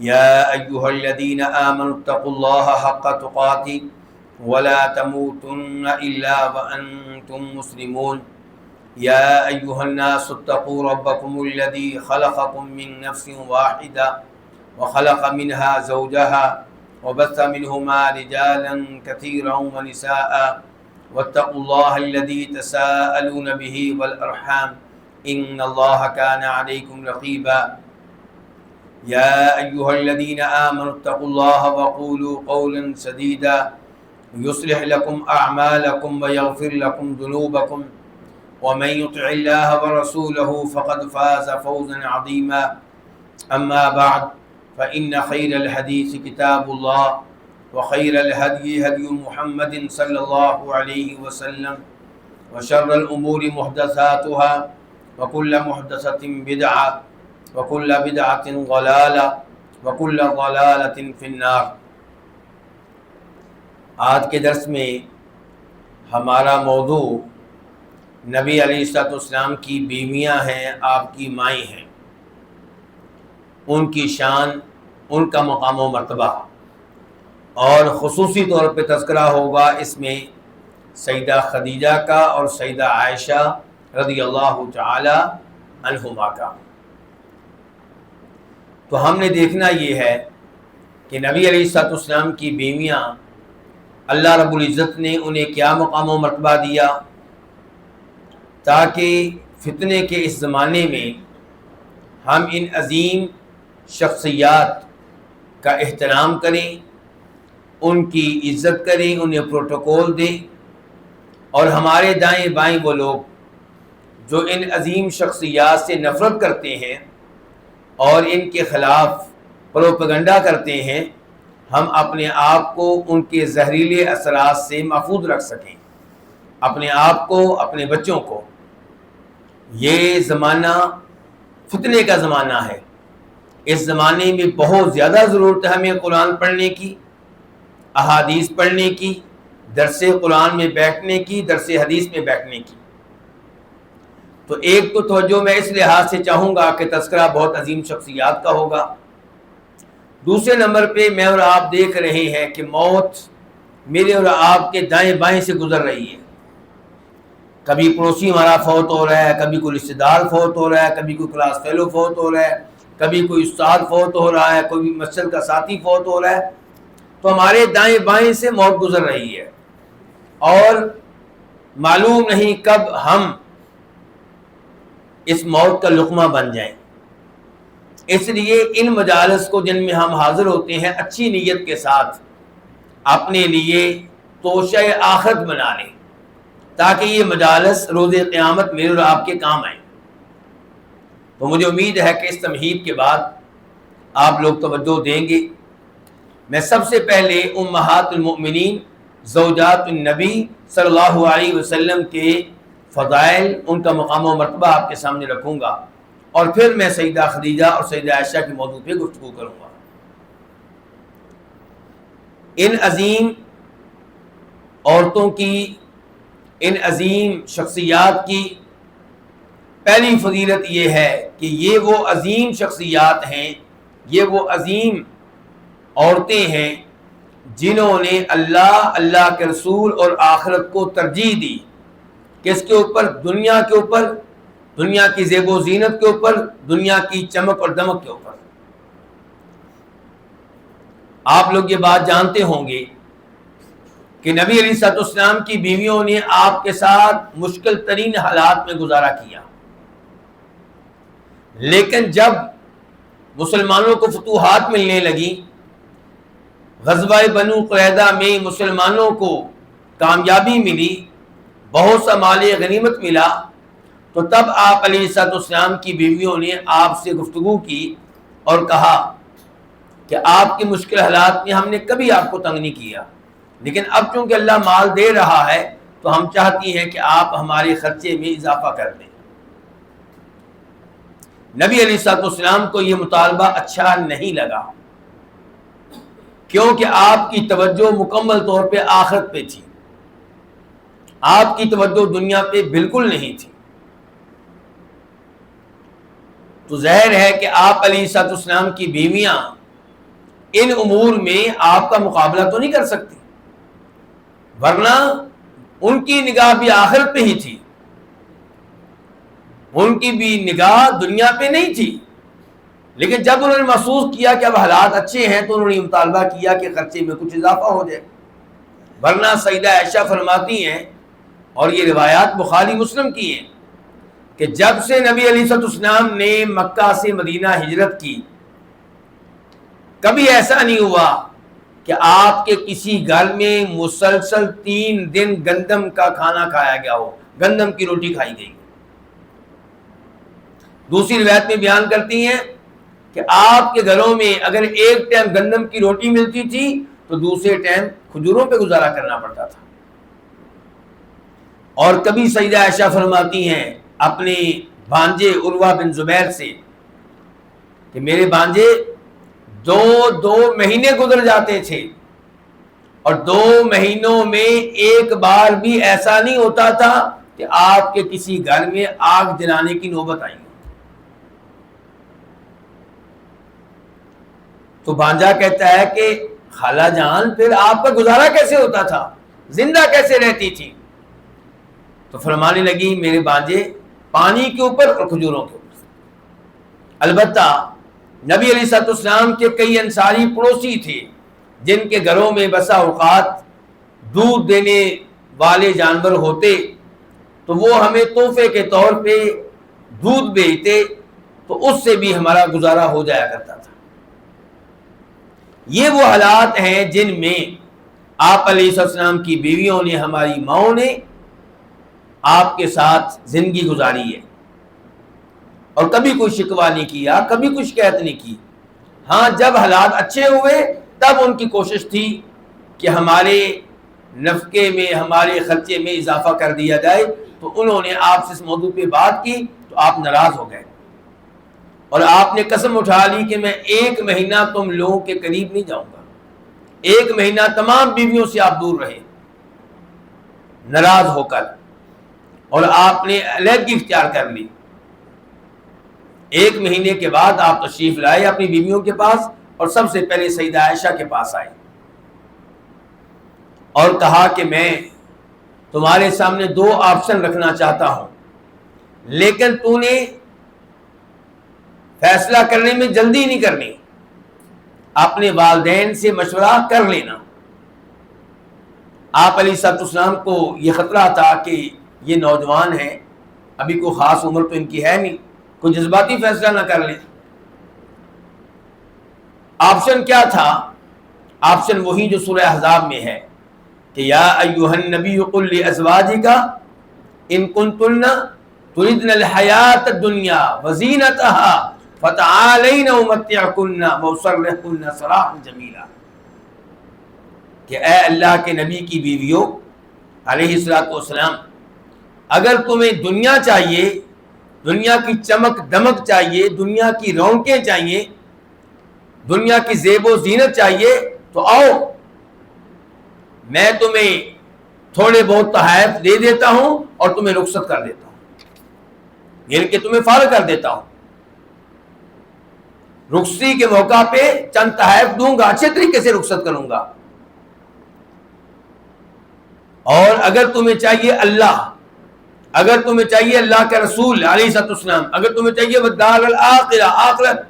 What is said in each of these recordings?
يا أيها الذين آمنوا اتقوا الله حق تقاته ولا تموتن إلا وأنتم مسلمون يا أيها الناس اتقوا ربكم الذي خلقكم من نفس واحدة وخلق منها زوجها وبث منهما رجالا كثيرا ونساء واتقوا الله الذي تساءلون به والأرحام إن الله كان عليكم رقيبا يا أيها الذين آمنوا اتقوا الله وقولوا قولا سديدا يصلح لكم أعمالكم ويغفر لكم ذنوبكم ومن يطع الله ورسوله فقد فاز فوزا عظيما أما بعد فإن خير الحديث كتاب الله وخير الهدي هدي محمد صلى الله عليه وسلم وشر الأمور محدثاتها وكل محدثة بدعة وكل بدعة ضلالة وكل ضلالة في النار۔ آج کے درس میں ہمارا موضوع نبی علیہ الصلوۃ والسلام کی بیویاں ہیں، آپ کی مائیں ہیں، ان کی شان، ان کا مقام و مرتبہ، اور خصوصی طور پہ تذکرہ ہوگا اس میں سیدہ خدیجہ کا اور سیدہ عائشہ رضی اللہ تعالی عنہما کا۔ تو ہم نے دیکھنا یہ ہے کہ نبی علیہ الصلوۃ والسلام کی بیویاں اللہ رب العزت نے انہیں کیا مقام و مرتبہ دیا، تاکہ فتنے کے اس زمانے میں ہم ان عظیم شخصیات کا احترام کریں، ان کی عزت کریں، انہیں پروٹوکول دیں، اور ہمارے دائیں بائیں وہ لوگ جو ان عظیم شخصیات سے نفرت کرتے ہیں اور ان کے خلاف پروپیگنڈا کرتے ہیں، ہم اپنے آپ کو ان کے زہریلے اثرات سے محفوظ رکھ سکیں، اپنے آپ کو، اپنے بچوں کو۔ یہ زمانہ فتنے کا زمانہ ہے، اس زمانے میں بہت زیادہ ضرورت ہے ہمیں قرآن پڑھنے کی، احادیث پڑھنے کی، درس قرآن میں بیٹھنے کی، درس حدیث میں بیٹھنے کی۔ تو ایک تو توجہ میں اس لحاظ سے چاہوں گا کہ تذکرہ بہت عظیم شخصیات کا ہوگا۔ دوسرے نمبر پہ میں اور آپ دیکھ رہے ہیں کہ موت میرے اور آپ کے دائیں بائیں سے گزر رہی ہے۔ کبھی پڑوسی ہمارا فوت ہو رہا ہے، کبھی کوئی رشتہ دار فوت ہو رہا ہے، کبھی کوئی کلاس فیلو فوت ہو رہا ہے، کبھی کوئی استاد فوت ہو رہا ہے، کوئی مسجد کا ساتھی فوت ہو رہا ہے۔ تو ہمارے دائیں بائیں سے موت گزر رہی ہے، اور معلوم نہیں کب ہم اس موت کا لقمہ بن جائیں۔ اس لیے ان مجالس کو جن میں ہم حاضر ہوتے ہیں، اچھی نیت کے ساتھ اپنے لیے توشہ آخرت بنا لیں، تاکہ یہ مجالس روز قیامت میرے اور آپ کے کام آئیں۔ تو مجھے امید ہے کہ اس تمہید کے بعد آپ لوگ توجہ دیں گے۔ میں سب سے پہلے امہات المؤمنین زوجات النبی صلی اللہ علیہ وسلم کے فضائل، ان کا مقام و مرتبہ آپ کے سامنے رکھوں گا، اور پھر میں سیدہ خدیجہ اور سیدہ عائشہ کے موضوع پہ گفتگو کروں گا۔ ان عظیم عورتوں کی، ان عظیم شخصیات کی پہلی فضیلت یہ ہے کہ یہ وہ عظیم شخصیات ہیں، یہ وہ عظیم عورتیں ہیں جنہوں نے اللہ کے رسول اور آخرت کو ترجیح دی، کس کے اوپر؟ دنیا کے اوپر، دنیا کی زیب و زینت کے اوپر، دنیا کی چمک اور دمک کے اوپر۔ آپ لوگ یہ بات جانتے ہوں گے کہ نبی علیہ الصلوۃ والسلام کی بیویوں نے آپ کے ساتھ مشکل ترین حالات میں گزارا کیا، لیکن جب مسلمانوں کو فتوحات ملنے لگی، غزوہ بنو قریظہ میں مسلمانوں کو کامیابی ملی، بہت سا مال غنیمت ملا، تو تب آپ علیہ الصلوۃ والسلام کی بیویوں نے آپ سے گفتگو کی اور کہا کہ آپ کی مشکل حالات میں ہم نے کبھی آپ کو تنگ نہیں کیا، لیکن اب چونکہ اللہ مال دے رہا ہے تو ہم چاہتی ہیں کہ آپ ہمارے خرچے میں اضافہ کر دیں۔ نبی علیہ الصلوۃ والسلام کو یہ مطالبہ اچھا نہیں لگا، کیونکہ آپ کی توجہ مکمل طور پہ آخرت پہ تھی، آپ کی توجہ دنیا پہ بالکل نہیں تھی۔ تو ظاہر ہے کہ آپ علیہ الصلوۃ والسلام کی بیویاں ان امور میں آپ کا مقابلہ تو نہیں کر سکتی، ورنہ ان کی نگاہ بھی آخرت پہ ہی تھی، ان کی بھی نگاہ دنیا پہ نہیں تھی، لیکن جب انہوں نے محسوس کیا کہ اب حالات اچھے ہیں تو انہوں نے مطالبہ کیا کہ خرچے میں کچھ اضافہ ہو جائے۔ ورنہ سیدہ عائشہ فرماتی ہیں، اور یہ روایات بخاری مسلم کی ہیں، کہ جب سے نبی علیہ الصلوۃ والسلام نے مکہ سے مدینہ ہجرت کی، کبھی ایسا نہیں ہوا کہ آپ کے کسی گھر میں مسلسل 3 دن گندم کا کھانا کھایا گیا ہو، گندم کی روٹی کھائی گئی۔ دوسری روایت میں بیان کرتی ہیں کہ آپ کے گھروں میں اگر ایک ٹائم گندم کی روٹی ملتی تھی تو دوسرے ٹائم کھجوروں پہ گزارا کرنا پڑتا تھا۔ اور کبھی سیدہ عائشہ فرماتی ہیں اپنے بھانجے عروہ بن زبیر سے کہ میرے بھانجے 2 مہینے گزر جاتے تھے اور 2 مہینوں میں ایک بار بھی ایسا نہیں ہوتا تھا کہ آپ کے کسی گھر میں آگ جلانے کی نوبت آئی۔ تو بھانجا کہتا ہے کہ خالہ جان پھر آپ کا گزارا کیسے ہوتا تھا، زندہ کیسے رہتی تھی؟ تو فرمانے لگی میرے بھانجے پانی کے اوپر اور کھجوروں کے اوپر۔ البتہ نبی علیہ الصلوۃ والسلام کے کئی انصاری پڑوسی تھے جن کے گھروں میں بسا اوقات دودھ دینے والے جانور ہوتے تو وہ ہمیں تحفے کے طور پہ دودھ بھیجتے، تو اس سے بھی ہمارا گزارا ہو جایا کرتا تھا۔ یہ وہ حالات ہیں جن میں آپ علیہ السلام کی بیویوں نے، ہماری ماؤں نے آپ کے ساتھ زندگی گزاری ہے، اور کبھی کوئی شکوہ نہیں کیا، کبھی کوئی شکایت نہیں کی۔ ہاں جب حالات اچھے ہوئے تب ان کی کوشش تھی کہ ہمارے نفقے میں، ہمارے خرچے میں اضافہ کر دیا جائے، تو انہوں نے آپ سے اس موضوع پہ بات کی تو آپ ناراض ہو گئے، اور آپ نے قسم اٹھا لی کہ میں 1 مہینہ تم لوگوں کے قریب نہیں جاؤں گا۔ 1 مہینہ تمام بیویوں سے آپ دور رہے ناراض ہو کر، اور آپ نے علیحدگی اختیار کر لی۔ 1 مہینے کے بعد آپ تشریف لائے اپنی بیویوں کے پاس، اور سب سے پہلے سیدہ عائشہ کے پاس آئے اور کہا کہ میں تمہارے سامنے 2 آپشن رکھنا چاہتا ہوں، لیکن تو نے فیصلہ کرنے میں جلدی نہیں کرنی، اپنے والدین سے مشورہ کر لینا۔ آپ علیہ الصلوۃ والسلام کو یہ خطرہ تھا کہ یہ نوجوان ہیں، ابھی کوئی خاص عمر تو ان کی ہے نہیں، کوئی جذباتی فیصلہ نہ کر لیں۔ آپشن کیا تھا؟ آپشن وہی جو سورہ احزاب میں ہے کہ یا ایھا النبی قل لازواجک ان کنتن تردن الحیاۃ الدنیا وزینتها فتعالین امتعکن واسرحکن سراحا جمیلا، کہ اے اللہ کے نبی کی بیویوں علیہ الصلوۃ والسلام، اگر تمہیں دنیا چاہیے، دنیا کی چمک دمک چاہیے، دنیا کی رونقیں چاہیے، دنیا کی زیب و زینت چاہیے، تو آؤ میں تمہیں تھوڑے بہت تحائف دے دیتا ہوں اور تمہیں رخصت کر دیتا ہوں، یعنی کہ تمہیں فارغ کر دیتا ہوں، رخصتی کے موقع پہ چند تحائف دوں گا، اچھے طریقے سے رخصت کروں گا۔ اور اگر تمہیں چاہیے اللہ، اگر تمہیں چاہیے اللہ کے رسول علیہ الصلوۃ والسلام، اگر تمہیں چاہیے والدار الآخرہ، آخرت،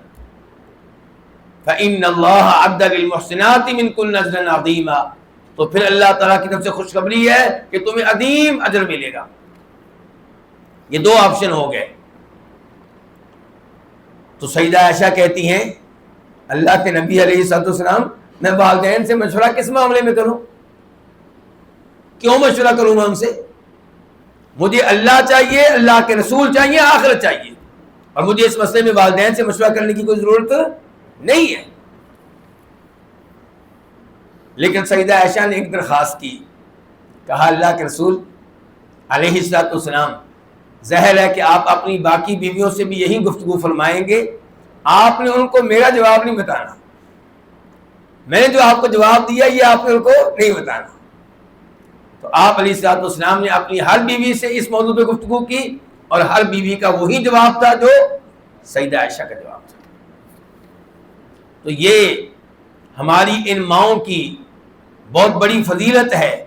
فإن اللہ أعد للمحسنات منکن اجرا عظیما، تو پھر اللہ تعالیٰ کی طرف سے خوشخبری ہے کہ تمہیں عظیم اجر ملے گا۔ یہ 2 آپشن ہو گئے۔ تو سیدہ عائشہ کہتی ہیں اللہ کے نبی علیہ الصلوۃ والسلام، میں والدین سے مشورہ کس معاملے میں کروں؟ کیوں مشورہ کروں میں ان سے؟ مجھے اللہ چاہیے، اللہ کے رسول چاہیے، آخرت چاہیے، اور مجھے اس مسئلے میں والدین سے مشورہ کرنے کی کوئی ضرورت نہیں ہے۔ لیکن سیدہ عائشہ نے ایک درخواست کی، کہا اللہ کے رسول علیہ الصلوۃ والسلام، ظاہر ہے کہ آپ اپنی باقی بیویوں سے بھی یہی گفتگو فرمائیں گے، آپ نے ان کو میرا جواب نہیں بتانا، میں نے جو آپ کو جواب دیا یہ آپ نے ان کو نہیں بتانا۔ تو آپ علیہ الصلوۃ والسلام نے اپنی ہر بیوی سے اس موضوع پہ گفتگو کی، اور ہر بیوی کا وہی جواب تھا جو سیدہ عائشہ کا جواب تھا۔ تو یہ ہماری ان ماؤں کی بہت بڑی فضیلت ہے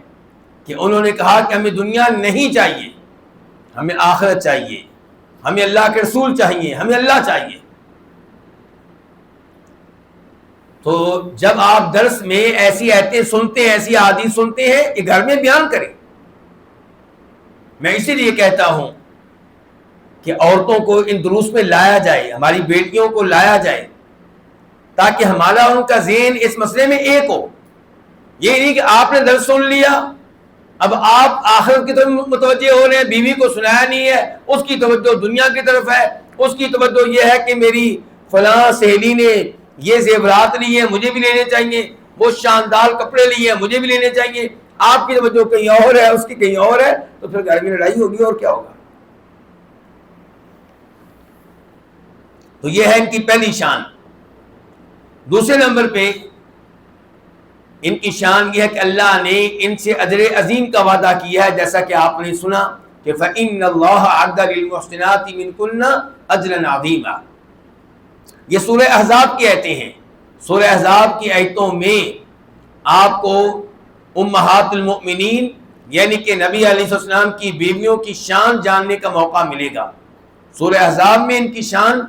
کہ انہوں نے کہا کہ ہمیں دنیا نہیں چاہیے، ہمیں آخرت چاہیے، ہمیں اللہ کے رسول چاہیے، ہمیں اللہ چاہیے۔ تو جب آپ درس میں ایسی آیتیں سنتے ہیں، ایسی احادیث سنتے ہیں، کہ گھر میں بیان کریں۔ میں اسی لیے کہتا ہوں کہ عورتوں کو ان دروس میں لایا جائے، ہماری بیٹیوں کو لایا جائے، تاکہ ہمارا ان کا ذہن اس مسئلے میں ایک ہو۔ یہ نہیں کہ آپ نے درس سن لیا، اب آپ آخرت کی طرف متوجہ ہو رہے ہیں، بیوی کو سنایا نہیں ہے، اس کی توجہ دنیا کی طرف ہے، اس کی توجہ یہ ہے کہ میری فلاں سہیلی نے یہ زیورات لیے ہیں، مجھے بھی لینے چاہیے، وہ شاندار کپڑے لیے ہیں، مجھے بھی لینے چاہیے۔ آپ کی توجہ کہیں اور ہے، اس کی کہیں اور ہے، تو پھر گھر میں لڑائی ہوگی اور کیا ہوگا۔ تو یہ ہے ان کی پہلی شان۔ دوسرے نمبر پہ ان کی شان یہ ہے کہ اللہ نے ان سے اجر عظیم کا وعدہ کیا ہے، جیسا کہ آپ نے سنا کہ فَإِنَّ اللَّهَ أَعَدَّ لِلْمُحْسِنَاتِ مِنْكُنَّ أَجْرًا عَظِيمًا۔ یہ سورہ احزاب کی آیتیں ہیں۔ سورہ احزاب کی آیتوں میں آپ کو امہات المؤمنین یعنی کہ نبی علیہ السلام کی بیویوں کی شان جاننے کا موقع ملے گا۔ سورہ احزاب میں ان کی شان،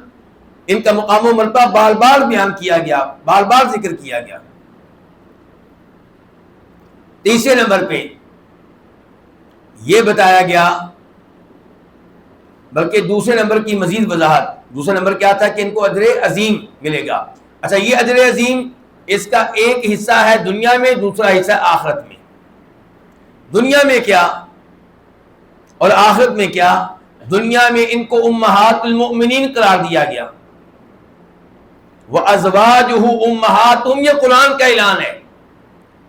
ان کا مقام و مرتبہ بار بار بیان کیا گیا، بار بار ذکر کیا گیا۔ تیسرے نمبر پہ یہ بتایا گیا، بلکہ دوسرے نمبر کی مزید وضاحت، دوسرا نمبر کیا تھا کہ ان کو اجر عظیم ملے گا۔ اچھا، یہ اجر عظیم اس کا ایک حصہ ہے دنیا میں، دوسرا حصہ آخرت میں۔ دنیا میں کیا اور آخرت میں کیا؟ دنیا میں ان کو امہات المؤمنین قرار دیا گیا۔ وَأَزْوَاجُهُ أُمَّهَاتُهُمْ، یہ قرآن کا اعلان ہے،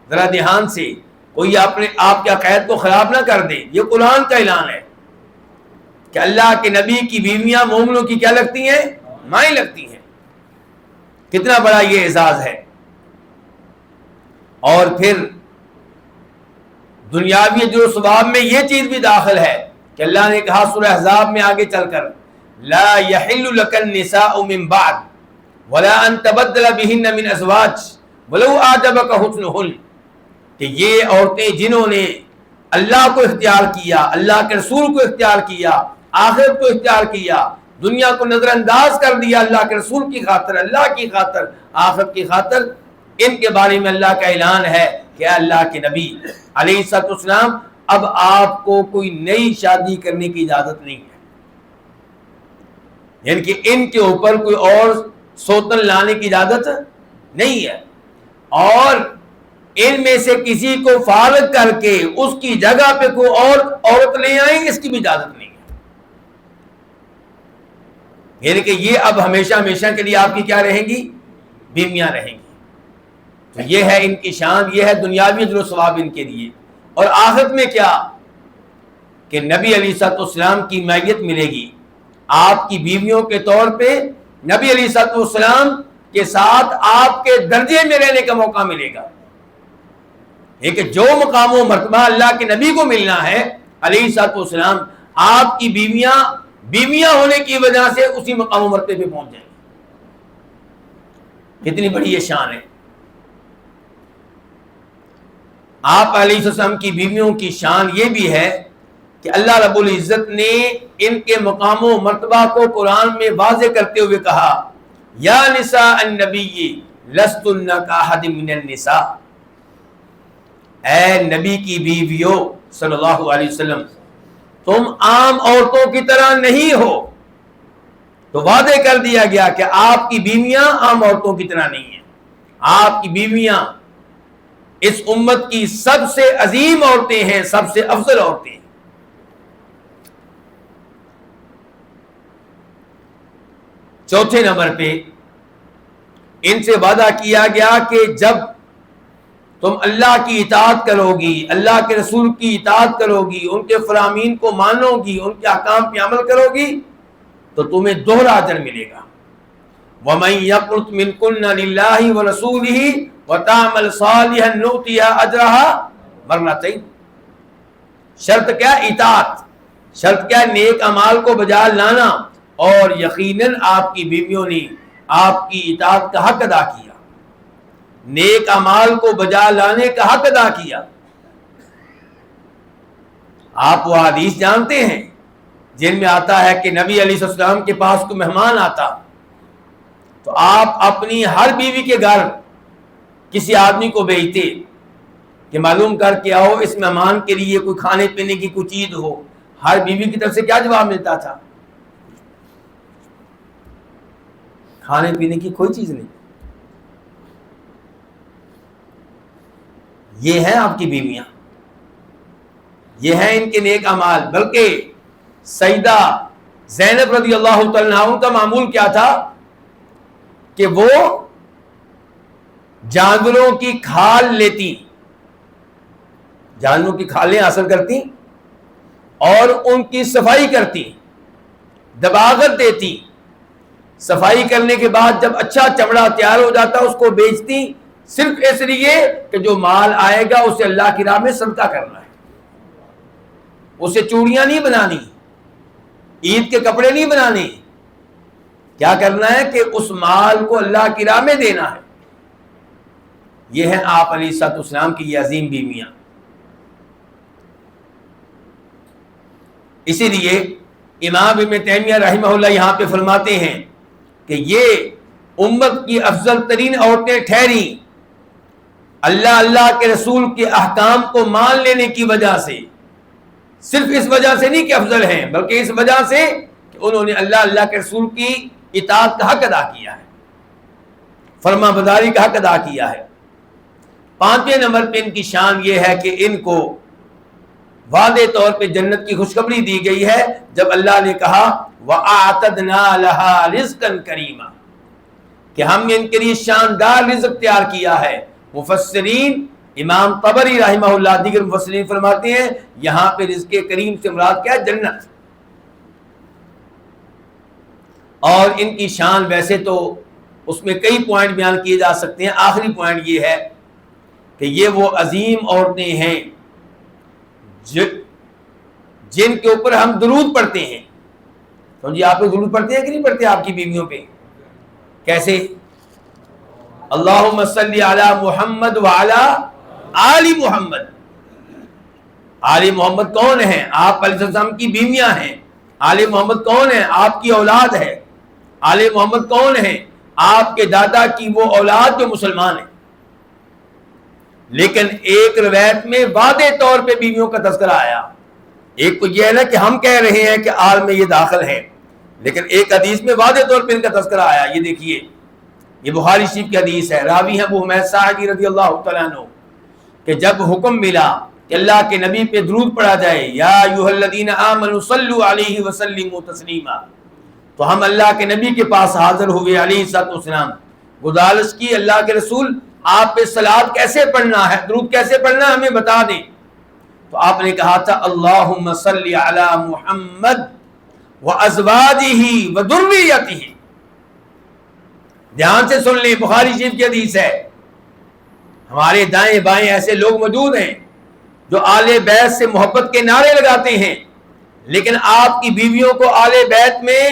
ذرا دھیان سے، کوئی آپ کے عقائد کو خراب نہ کر دے، یہ قرآن کا اعلان ہے کہ اللہ کے نبی کی بیویاں مومنوں کی کیا لگتی ہیں؟ مائیں لگتی ہیں۔ کتنا بڑا یہ اعزاز ہے۔ اور پھر دنیاوی اجر و ثواب میں یہ چیز بھی داخل ہے کہ اللہ نے کہا سورہ احزاب میں آگے چل کر لا يحل لك النساء من بعد ولا ان تبدل بهن من ازواج ولو اعجبك حسنهن، کہ یہ عورتیں جنہوں نے اللہ کو اختیار کیا، اللہ کے رسول کو اختیار کیا، آخرت کو اختیار کیا، دنیا کو نظر انداز کر دیا اللہ کے رسول کی خاطر، اللہ کی خاطر، آخرت کی خاطر، ان کے بارے میں اللہ کا اعلان ہے کہ اللہ کے نبی علیہ الصلوۃ والسلام اب آپ کو کوئی نئی شادی کرنے کی اجازت نہیں ہے، یعنی کہ ان کے اوپر کوئی اور سوتن لانے کی اجازت نہیں ہے، اور ان میں سے کسی کو فارغ کر کے اس کی جگہ پہ کوئی اور عورت لے آئیں، اس کی بھی اجازت نہیں ہے، یعنی کہ یہ اب ہمیشہ ہمیشہ کے لیے آپ کی کیا رہیں گی؟ بیویاں رہیں گی۔ تو یہ ہے ان کی شان، یہ ہے دنیاوی اجر و ثواب ان کے لیے۔ اور آخرت میں کیا؟ کہ نبی علیہ الصلوۃ والسلام کی معیت ملے گی، آپ کی بیویوں کے طور پہ نبی علیہ الصلوۃ والسلام کے ساتھ آپ کے درجے میں رہنے کا موقع ملے گا۔ کہ جو مقام و مرتبہ اللہ کے نبی کو ملنا ہے علیہ الصلوۃ والسلام، آپ کی بیویاں ہونے کی وجہ سے اسی مقام و مرتبے پہ پہنچ جائیں گے۔ کتنی بڑی یہ شان ہے۔ آپ علیہ السلام کی بیویوں کی شان یہ بھی ہے کہ اللہ رب العزت نے ان کے مقام و مرتبہ کو قرآن میں واضح کرتے ہوئے کہا یا نساء النبی لستن کاحد من النساء، اے نبی کی بیویوں صلی اللہ علیہ وسلم، تم عام عورتوں کی طرح نہیں ہو۔ تو واضح کر دیا گیا کہ آپ کی بیویاں عام عورتوں کی طرح نہیں ہیں، آپ کی بیویاں اس امت کی سب سے عظیم عورتیں ہیں، سب سے افضل عورتیں ہیں۔ چوتھے نمبر پہ ان سے وعدہ کیا گیا کہ جب تم اللہ کی اطاعت کرو گی، اللہ کے رسول کی اطاعت کرو گی، ان کے فرامین کو مانو گی، ان کے احکام پہ عمل کرو گی، تو تمہیں دوہرا اجر ملے گا۔ وَمَن يَقْنُتْ مِنكُنَّ لِلَّهِ وَرَسُولِهِ وَتَعْمَلْ صَالِحًا نُؤْتِهَا أَجْرَهَا مرتين۔ شرط کیا؟ اطاعت۔ شرط کیا؟ نیک اعمال کو بجا لانا، اور یقیناً آپ کی بیویوں نے آپ کی اطاعت کا حق ادا کیا۔ نیک اعمال کو بجا لانے کا حق ادا کیا. آپ وہ حدیث جانتے ہیں جن میں آتا ہے کہ نبی علیہ السلام کے پاس کوئی مہمان آتا تو آپ اپنی ہر بیوی کے گھر کسی آدمی کو بھیجتے کہ معلوم کر کے آؤ اس مہمان کے لیے کوئی کھانے پینے کی کوئی چیز ہو. ہر بیوی کی طرف سے کیا جواب ملتا تھا؟ کھانے پینے کی کوئی چیز نہیں. یہ ہیں آپ کی بیویاں، یہ ہیں ان کے نیک اعمال. بلکہ سیدہ زینب رضی اللہ تعالیٰ عنہ کا معمول کیا تھا کہ وہ جانوروں کی کھال لیتی، جانوروں کی کھالیں حاصل کرتی اور ان کی صفائی کرتی، دباغت دیتی. صفائی کرنے کے بعد جب اچھا چمڑا تیار ہو جاتا اس کو بیچتی، صرف اس لیے کہ جو مال آئے گا اسے اللہ کی راہ میں صدقہ کرنا ہے. اسے چوڑیاں نہیں بنانی، عید کے کپڑے نہیں بنانے، کیا کرنا ہے کہ اس مال کو اللہ کی راہ میں دینا ہے. یہ ہیں آپ علیہ الصلوۃ والسلام کی یہ عظیم بیویاں. اسی لیے امام ابن تیمیہ رحمہ اللہ یہاں پہ فرماتے ہیں کہ یہ امت کی افضل ترین عورتیں ٹھہری اللہ کے رسول کے احکام کو مان لینے کی وجہ سے. صرف اس وجہ سے نہیں کہ افضل ہیں، بلکہ اس وجہ سے کہ انہوں نے اللہ کے رسول کی اطاعت کا حق ادا کیا ہے، فرما برداری کا حق ادا کیا ہے. 5ویں نمبر پہ ان کی شان یہ ہے کہ ان کو واضح طور پہ جنت کی خوشخبری دی گئی ہے جب اللہ نے کہا وَأَعْتَدْنَا لَهَا رِزْقًا كَرِيمًا کہ ہم نے ان کے لیے شاندار رزق تیار کیا ہے. مفسرین امام طبری رحمہ اللہ دیگر مفسرین فرماتے ہیں یہاں پہ رزق کریم سے مراد کیا ہے؟ جنت. اور ان کی شان ویسے تو اس میں کئی پوائنٹ بیان کیے جا سکتے ہیں. آخری پوائنٹ یہ ہے کہ یہ وہ عظیم عورتیں ہیں جن کے اوپر ہم درود پڑھتے ہیں. تو جی آپ درود پڑھتے ہیں کہ نہیں پڑھتے آپ کی بیویوں پہ؟ کیسے؟ اللہم صلی علی محمد وعلی آل محمد. آل محمد کون ہیں؟ آپ علیہ السلام کی بیویاں ہیں. آل محمد کون ہیں؟ آپ کی اولاد ہے. آل محمد کون ہیں؟ آپ کے دادا کی وہ اولاد جو مسلمان ہیں. لیکن ایک روایت میں واضح طور پہ بیویوں کا تذکرہ آیا. ایک تو یہ ہے نا کہ ہم کہہ رہے ہیں کہ آل میں یہ داخل ہے، لیکن ایک حدیث میں واضح طور پہ ان کا تذکرہ آیا. یہ دیکھیے، یہ بخاری شریف کی حدیث ہے. راوی ہے ابو حمید ساعدی رضی اللہ تعالیٰ عنہ کہ جب حکم ملا کہ اللہ کے نبی پہ درود پڑھا جائے یا ایھا الذین آمنوا صلوا علیہ وسلموا تسلیما، تو ہم اللہ کے نبی کے پاس حاضر ہوئے علیہ الصلوۃ والسلام. گزارش کی اللہ کے رسول آپ پہ صلوات کیسے پڑھنا ہے، درود کیسے پڑھنا ہے ہمیں بتا دیں. تو آپ نے کہا تھا اللہم صلی علی محمد وازواجہ وذریتہ. دھیان سے سن لیں، بخاری شریف کی حدیث ہے. ہمارے دائیں بائیں ایسے لوگ موجود ہیں جو آل بیت سے محبت کے نعرے لگاتے ہیں، لیکن آپ کی بیویوں کو آل بیت میں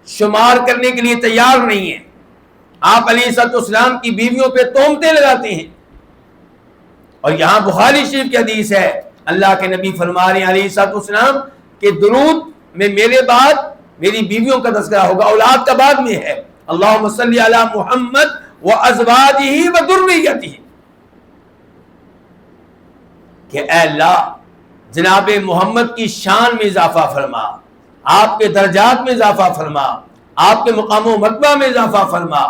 شمار کرنے کے لیے تیار نہیں ہیں. آپ علیہ الصلوۃ والسلام کی بیویوں پہ تہمتیں لگاتے ہیں. اور یہاں بخاری شریف کی حدیث ہے، اللہ کے نبی فرما رہے ہیں علیہ الصلوۃ والسلام کہ درود میں میرے بعد میری بیویوں کا تذکرہ ہوگا، اولاد کا بعد میں ہے. اللہم صلی علی محمد وازواجہ وذریتہ کہ اے اللہ جناب محمد کی شان میں اضافہ فرما، آپ کے درجات میں اضافہ فرما، آپ کے مقام و مرتبہ میں اضافہ فرما،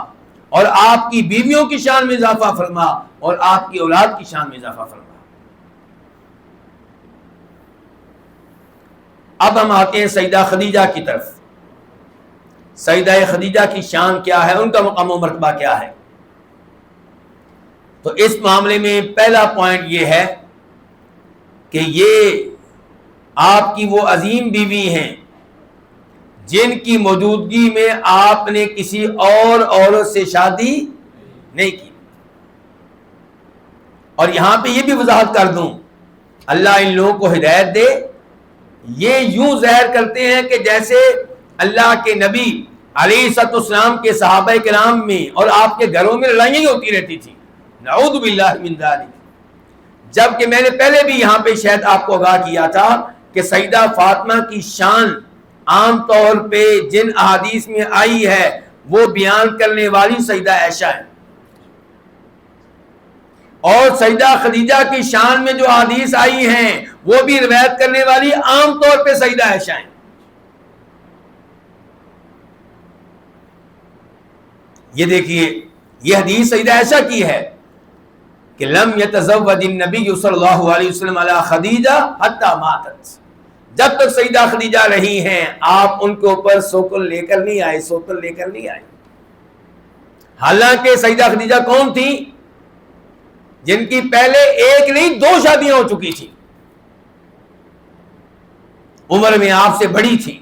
اور آپ کی بیویوں کی شان میں اضافہ فرما، اور آپ کی اولاد کی شان میں اضافہ فرما. اب ہم آتے ہیں سیدہ خدیجہ کی طرف. سیدہ خدیجہ کی شان کیا ہے، ان کا مقام و مرتبہ کیا ہے؟ تو اس معاملے میں پہلا پوائنٹ یہ ہے کہ یہ آپ کی وہ عظیم بیوی ہیں جن کی موجودگی میں آپ نے کسی اور عورت سے شادی نہیں کی. اور یہاں پہ یہ بھی وضاحت کر دوں، اللہ ان لوگوں کو ہدایت دے. یہ یوں ظاہر کرتے ہیں کہ جیسے اللہ کے نبی علیہ الصلوۃ والسلام کے صحابہ کرام میں اور آپ کے گھروں میں لڑائیاں ہوتی رہتی تھی، نعوذ باللہ من ذالک. جبکہ میں نے پہلے بھی یہاں پہ شاید آپ کو آگاہ کیا تھا کہ سیدہ فاطمہ کی شان عام طور پہ جن احادیث میں آئی ہے وہ بیان کرنے والی سیدہ عائشہ ہے، اور سیدہ خدیجہ کی شان میں جو احادیث آئی ہیں وہ بھی روایت کرنے والی عام طور پہ سیدہ عائشہ ہیں. یہ دیکھیے یہ حدیث سیدہ عائشہ کی ہے کہ لم یتزوج النبی صلی اللہ علیہ وسلم علی خدیجہ حتی ماتت. جب تک سیدہ خدیجہ رہی ہیں آپ ان کے اوپر سوکل لے کر نہیں آئے، سوکل لے کر نہیں آئے. حالانکہ سیدہ خدیجہ کون تھی؟ جن کی پہلے ایک نہیں 2 شادیاں ہو چکی تھی، عمر میں آپ سے بڑی تھی،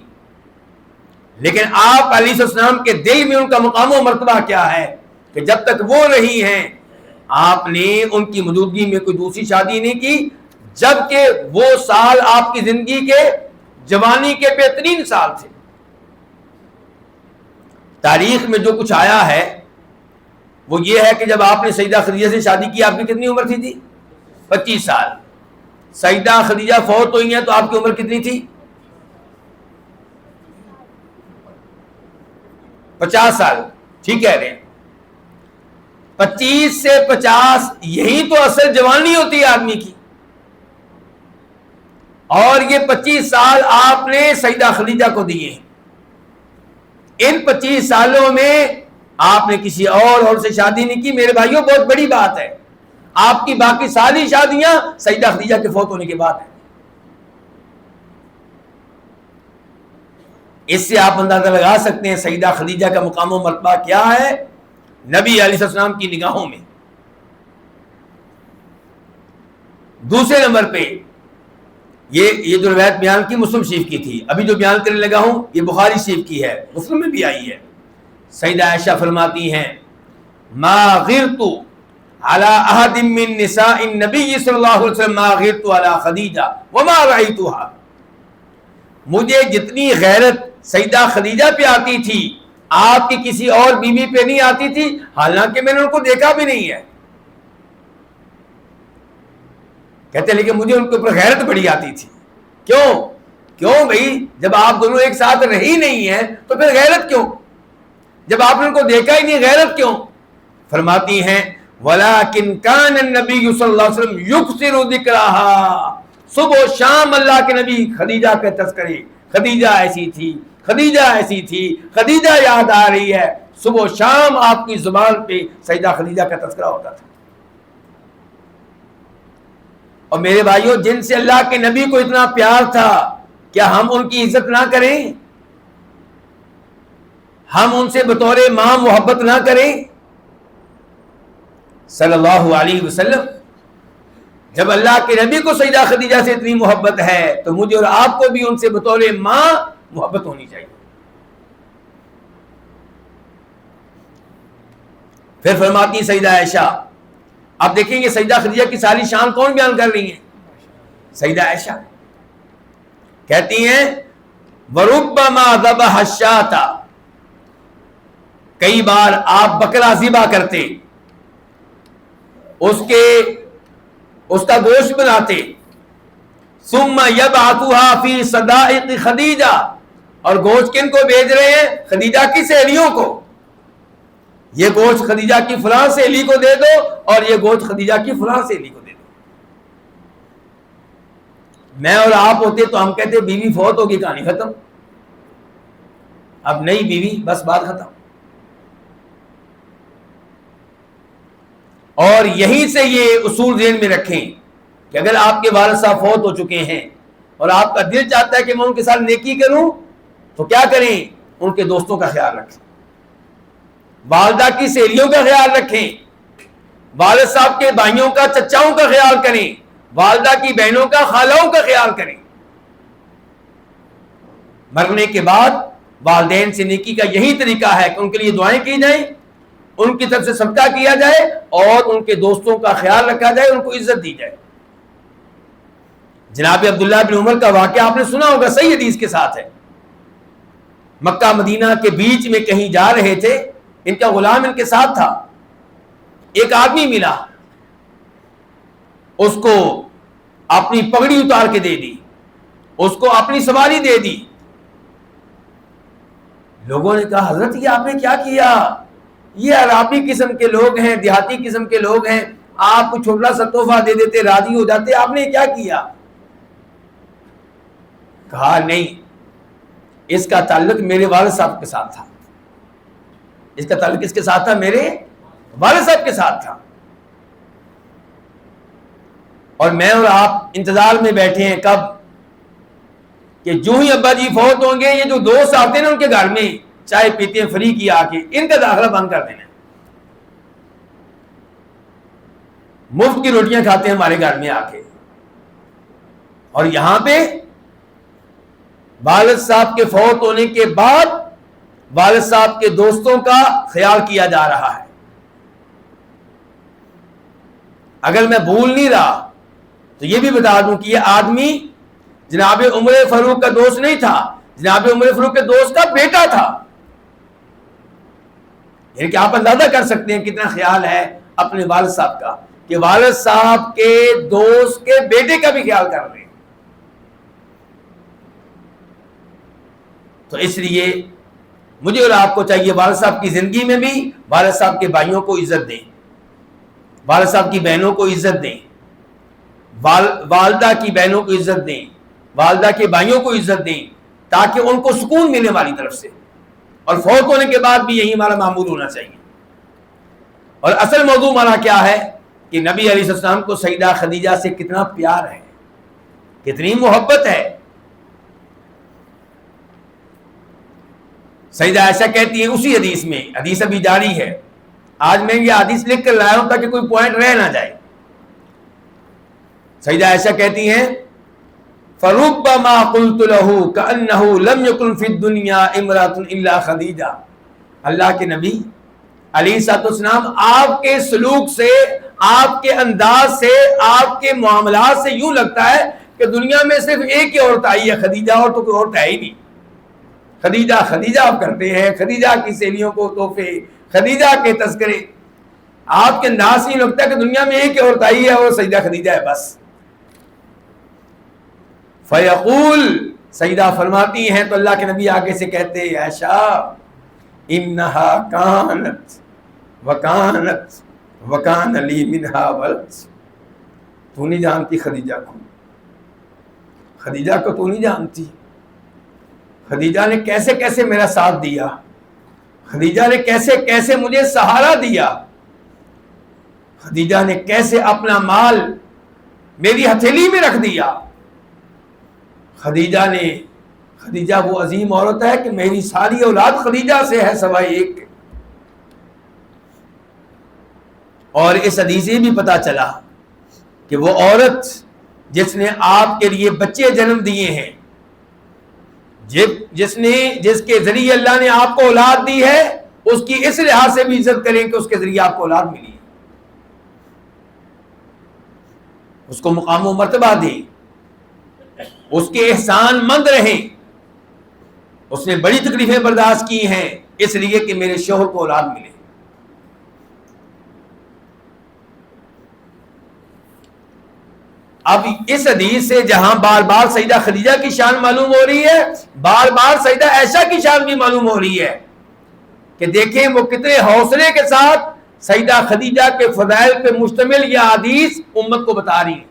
لیکن آپ علیہ السلام کے دل میں ان کا مقام و مرتبہ کیا ہے کہ جب تک وہ رہی ہیں آپ نے ان کی موجودگی میں کوئی دوسری شادی نہیں کی، جبکہ وہ سال آپ کی زندگی کے جوانی کے بہترین سال تھے. تاریخ میں جو کچھ آیا ہے وہ یہ ہے کہ جب آپ نے سیدہ خدیجہ سے شادی کی آپ کی کتنی عمر تھی؟ 25 سال. سیدہ خدیجہ فوت ہوئی ہیں تو آپ کی عمر کتنی تھی؟ 50 سال. ٹھیک کہہ رہے ہیں. 25 سے 50 یہی تو اصل جوانی ہوتی ہے آدمی کی، اور یہ 25 سال آپ نے سیدہ خدیجہ کو دیے ہیں. ان 25 سالوں میں آپ نے کسی اور سے شادی نہیں کی. میرے بھائیوں بہت بڑی بات ہے، آپ کی باقی ساری شادیاں سیدہ خدیجہ کے فوت ہونے کے بعد ہیں. اس سے آپ اندازہ لگا سکتے ہیں سیدہ خدیجہ کا مقام و مرتبہ کیا ہے نبی علیہ السلام کی نگاہوں میں. دوسرے نمبر پہ یہ جو روایت بیان کی مسلم شریف کی تھی، ابھی جو بیان کرنے لگا ہوں یہ بخاری شریف کی ہے، مسلم میں بھی آئی ہے. سیدہ عائشہ فرماتی ہیں ما غرت علی احد من نساء النبی صلی اللہ علیہ وسلم ما غرت علی خدیجہ وما رأیتها. مجھے جتنی غیرت سیدہ خدیجہ پہ آتی تھی آپ کی کسی اور بیوی پہ نہیں آتی تھی، حالانکہ میں نے ان کو دیکھا بھی نہیں ہے. کہتے ہیں لیکن مجھے ان کے اوپر غیرت بڑی آتی تھی. کیوں بھائی؟ جب آپ دونوں ایک ساتھ رہی نہیں ہیں تو پھر غیرت کیوں؟ جب آپ نے ان کو دیکھا ہی نہیں غیرت کیوں؟ فرماتی ہیں وَلَكِنْ كَانَ النَّبِيُّ صلی اللہ علیہ وسلم يُكْثِرُ ذِكْرَهَا. صبح و شام اللہ کے نبی خدیجہ کا تذکرے، خدیجہ ایسی تھی، خدیجہ ایسی تھی، خدیجہ یاد آ رہی ہے. صبح و شام آپ کی زبان پہ سیدہ خدیجہ کا تذکرہ ہوتا تھا. اور میرے بھائیوں جن سے اللہ کے نبی کو اتنا پیار تھا کیا ہم ان کی عزت نہ کریں؟ ہم ان سے بطور ماں محبت نہ کریں؟ صلی اللہ علیہ وسلم. جب اللہ کے نبی کو سیدہ خدیجہ سے اتنی محبت ہے تو مجھے اور آپ کو بھی ان سے بطور ماں محبت ہونی چاہیے. پھر فرماتی سیدہ عائشہ، آپ دیکھیں گے سیدہ خدیجہ کی ساری شان کون بیان کر رہی ہیں؟ سیدہ عائشہ. کہتی ہیں وَرُبَّمَا ذَبَحَ الشَّاةَ. کئی بار آپ بکرا ذبح کرتے، اس کا گوشت بناتے. ثُمَّ يَبْعَثُهَا فِي صَدَائِقِ خدیجہ. اور گوشت کن کو بھیج رہے ہیں؟ خدیجہ کی سہیلیوں کو. یہ گوشت خدیجہ کی فلاں سہیلی کو دے دو اور یہ گوشت خدیجہ کی فلاں سہیلی کو دے دو. میں اور آپ ہوتے تو ہم کہتے بیوی فوت ہوگی کہانی ختم، اب نئی بیوی بس بات ختم. اور یہیں سے یہ اصول ذہن میں رکھیں کہ اگر آپ کے والد صاحب فوت ہو چکے ہیں اور آپ کا دل چاہتا ہے کہ میں ان کے ساتھ نیکی کروں تو کیا کریں؟ ان کے دوستوں کا خیال رکھیں، والدہ کی سہیلیوں کا خیال رکھیں، والد صاحب کے بھائیوں کا چچاؤں کا خیال کریں، والدہ کی بہنوں کا خالوں کا خیال کریں. مرنے کے بعد والدین سے نیکی کا یہی طریقہ ہے کہ ان کے لیے دعائیں کی جائیں، ان کی طرف سے صدقہ کیا جائے اور ان کے دوستوں کا خیال رکھا جائے، ان کو عزت دی جائے. جناب عبداللہ بن عمر کا واقعہ آپ نے سنا ہوگا، صحیح حدیث کے ساتھ ہے. مکہ مدینہ کے بیچ میں کہیں جا رہے تھے، ان کا غلام ان کے ساتھ تھا. ایک آدمی ملا اس کو اپنی پگڑی اتار کے دے دی، اس کو اپنی سواری دے دی۔ لوگوں نے کہا حضرت یہ آپ نے کیا کیا؟ یہ عرابی قسم کے لوگ ہیں، دیہاتی قسم کے لوگ ہیں، آپ کو چھوٹا سا تحفہ دے دیتے راضی ہو جاتے، آپ نے کیا کیا؟ کہا نہیں، اس کا تعلق میرے والد صاحب کے ساتھ تھا، اس کا تعلق کس کے ساتھ تھا؟ میرے والد صاحب کے ساتھ تھا، اور میں اور آپ انتظار میں بیٹھے ہیں کب کہ جو ہی ابا جی فوت ہوں گے یہ جو دوست آتے ہیں نا ان کے گھر میں چائے پیتے ہیں فری کی آ کے، ان کا داخلہ بند کر دینا، مفت کی روٹیاں کھاتے ہیں ہمارے گھر میں آ کے، اور یہاں پہ والد صاحب کے فوت ہونے کے بعد والد صاحب کے دوستوں کا خیال کیا جا رہا ہے۔ اگر میں بھول نہیں رہا تو یہ بھی بتا دوں کہ یہ آدمی جناب عمر فاروق کا دوست نہیں تھا، جناب عمر فاروق کے دوست کا بیٹا تھا، یعنی کہ آپ اندازہ کر سکتے ہیں کتنا خیال ہے اپنے والد صاحب کا، کہ والد صاحب کے دوست کے بیٹے کا بھی خیال کر رہے ہیں۔ تو اس لیے مجھے اور آپ کو چاہیے والد صاحب کی زندگی میں بھی والد صاحب کے بھائیوں کو عزت دیں، والد صاحب کی بہنوں کو عزت دیں، والدہ کی بہنوں کو عزت دیں، والدہ کے بھائیوں کو عزت دیں، تاکہ ان کو سکون ملے ہماری طرف سے، اور فوت ہونے کے بعد بھی یہی ہمارا معمول ہونا چاہیے۔ اور اصل موضوع ہمارا کیا ہے کہ نبی علیہ السلام کو سیدہ خدیجہ سے کتنا پیار ہے، کتنی محبت ہے۔ سیدہ عائشہ کہتی ہیں اسی حدیث میں، حدیث ابھی جاری ہے، آج میں یہ حدیث لکھ کر لایا ہوں تاکہ کوئی پوائنٹ رہ نہ جائے۔ سیدہ عائشہ کہتی ہیں فَرُبَّمَا قُلْتُ لَهُ كَأَنَّهُ لَمْ يَكُنْ فِي الدُّنْيَا امْرَأَةٌ إِلَّا خَدِیجَہ۔ اللہ کے نبی علیہ السلام آپ کے سلوک سے، آپ کے انداز سے، آپ کے معاملات سے یوں لگتا ہے کہ دنیا میں صرف ایک ہی عورت آئی ہے، خدیجہ، اور تو کوئی عورت ہے ہی نہیں۔ خدیجہ خدیجہ آپ کرتے ہیں، خدیجہ کی سہیلیوں کو تحفے، خدیجہ کے تذکرے، آپ کے انداز سے یوں لگتا ہے کہ دنیا میں ایک ہی عورت آئی ہے اور سیدہ خدیجہ ہے بس۔ فیقول، سیدہ فرماتی ہیں تو اللہ کے نبی آگے سے کہتے ہیں عائشہ انہا کانت وکانت وکان لی منہا ولد۔ تو نہیں جانتی خدیجہ کو، خدیجہ کو تو نہیں جانتی، خدیجہ نے کیسے کیسے میرا ساتھ دیا، خدیجہ نے کیسے کیسے مجھے سہارا دیا، خدیجہ نے کیسے اپنا مال میری ہتھیلی میں رکھ دیا، خدیجہ وہ عظیم عورت ہے کہ میری ساری اولاد خدیجہ سے ہے سوائے ایک کے۔ اور اس حدیث سے بھی پتا چلا کہ وہ عورت جس نے آپ کے لیے بچے جنم دیے ہیں، جس کے ذریعے اللہ نے آپ کو اولاد دی ہے، اس کی اس لحاظ سے بھی عزت کریں کہ اس کے ذریعے آپ کو اولاد ملی ہے، اس کو مقام و مرتبہ دیں، اس کے احسان مند رہیں۔ اس نے بڑی تکلیفیں برداشت کی ہیں اس لیے کہ میرے شوہر کو اولاد ملے۔ اب اس حدیث سے جہاں بار بار سیدہ خدیجہ کی شان معلوم ہو رہی ہے، بار بار سیدہ عائشہ کی شان بھی معلوم ہو رہی ہے کہ دیکھیں وہ کتنے حوصلے کے ساتھ سیدہ خدیجہ کے فضائل پہ مشتمل یہ حدیث امت کو بتا رہی ہیں۔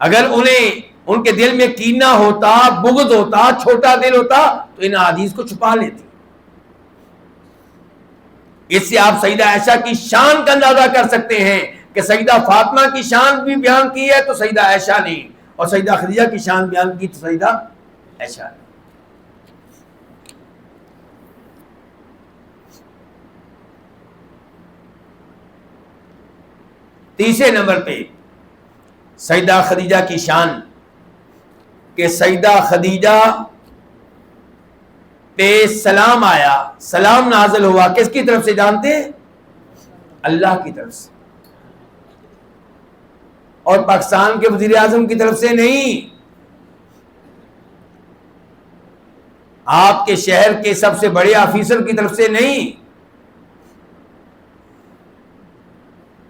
اگر انہیں ان کے دل میں کینہ ہوتا، بغض ہوتا، چھوٹا دل ہوتا تو ان حدیث کو چھپا لیتی۔ اس سے آپ سیدہ عائشہ کی شان کا اندازہ کر سکتے ہیں کہ سیدہ فاطمہ کی شان بھی بیان کی ہے تو سیدہ عائشہ نے، اور سیدہ خدیجہ کی شان بیان کی تو سیدہ عائشہ نے۔ تیسرے نمبر پہ سیدہ خدیجہ کی شان کہ سیدہ خدیجہ پہ سلام آیا، سلام نازل ہوا، کس کی طرف سے جانتے ہیں؟ اللہ کی طرف سے، اور پاکستان کے وزیر اعظم کی طرف سے نہیں، آپ کے شہر کے سب سے بڑے آفیسر کی طرف سے نہیں،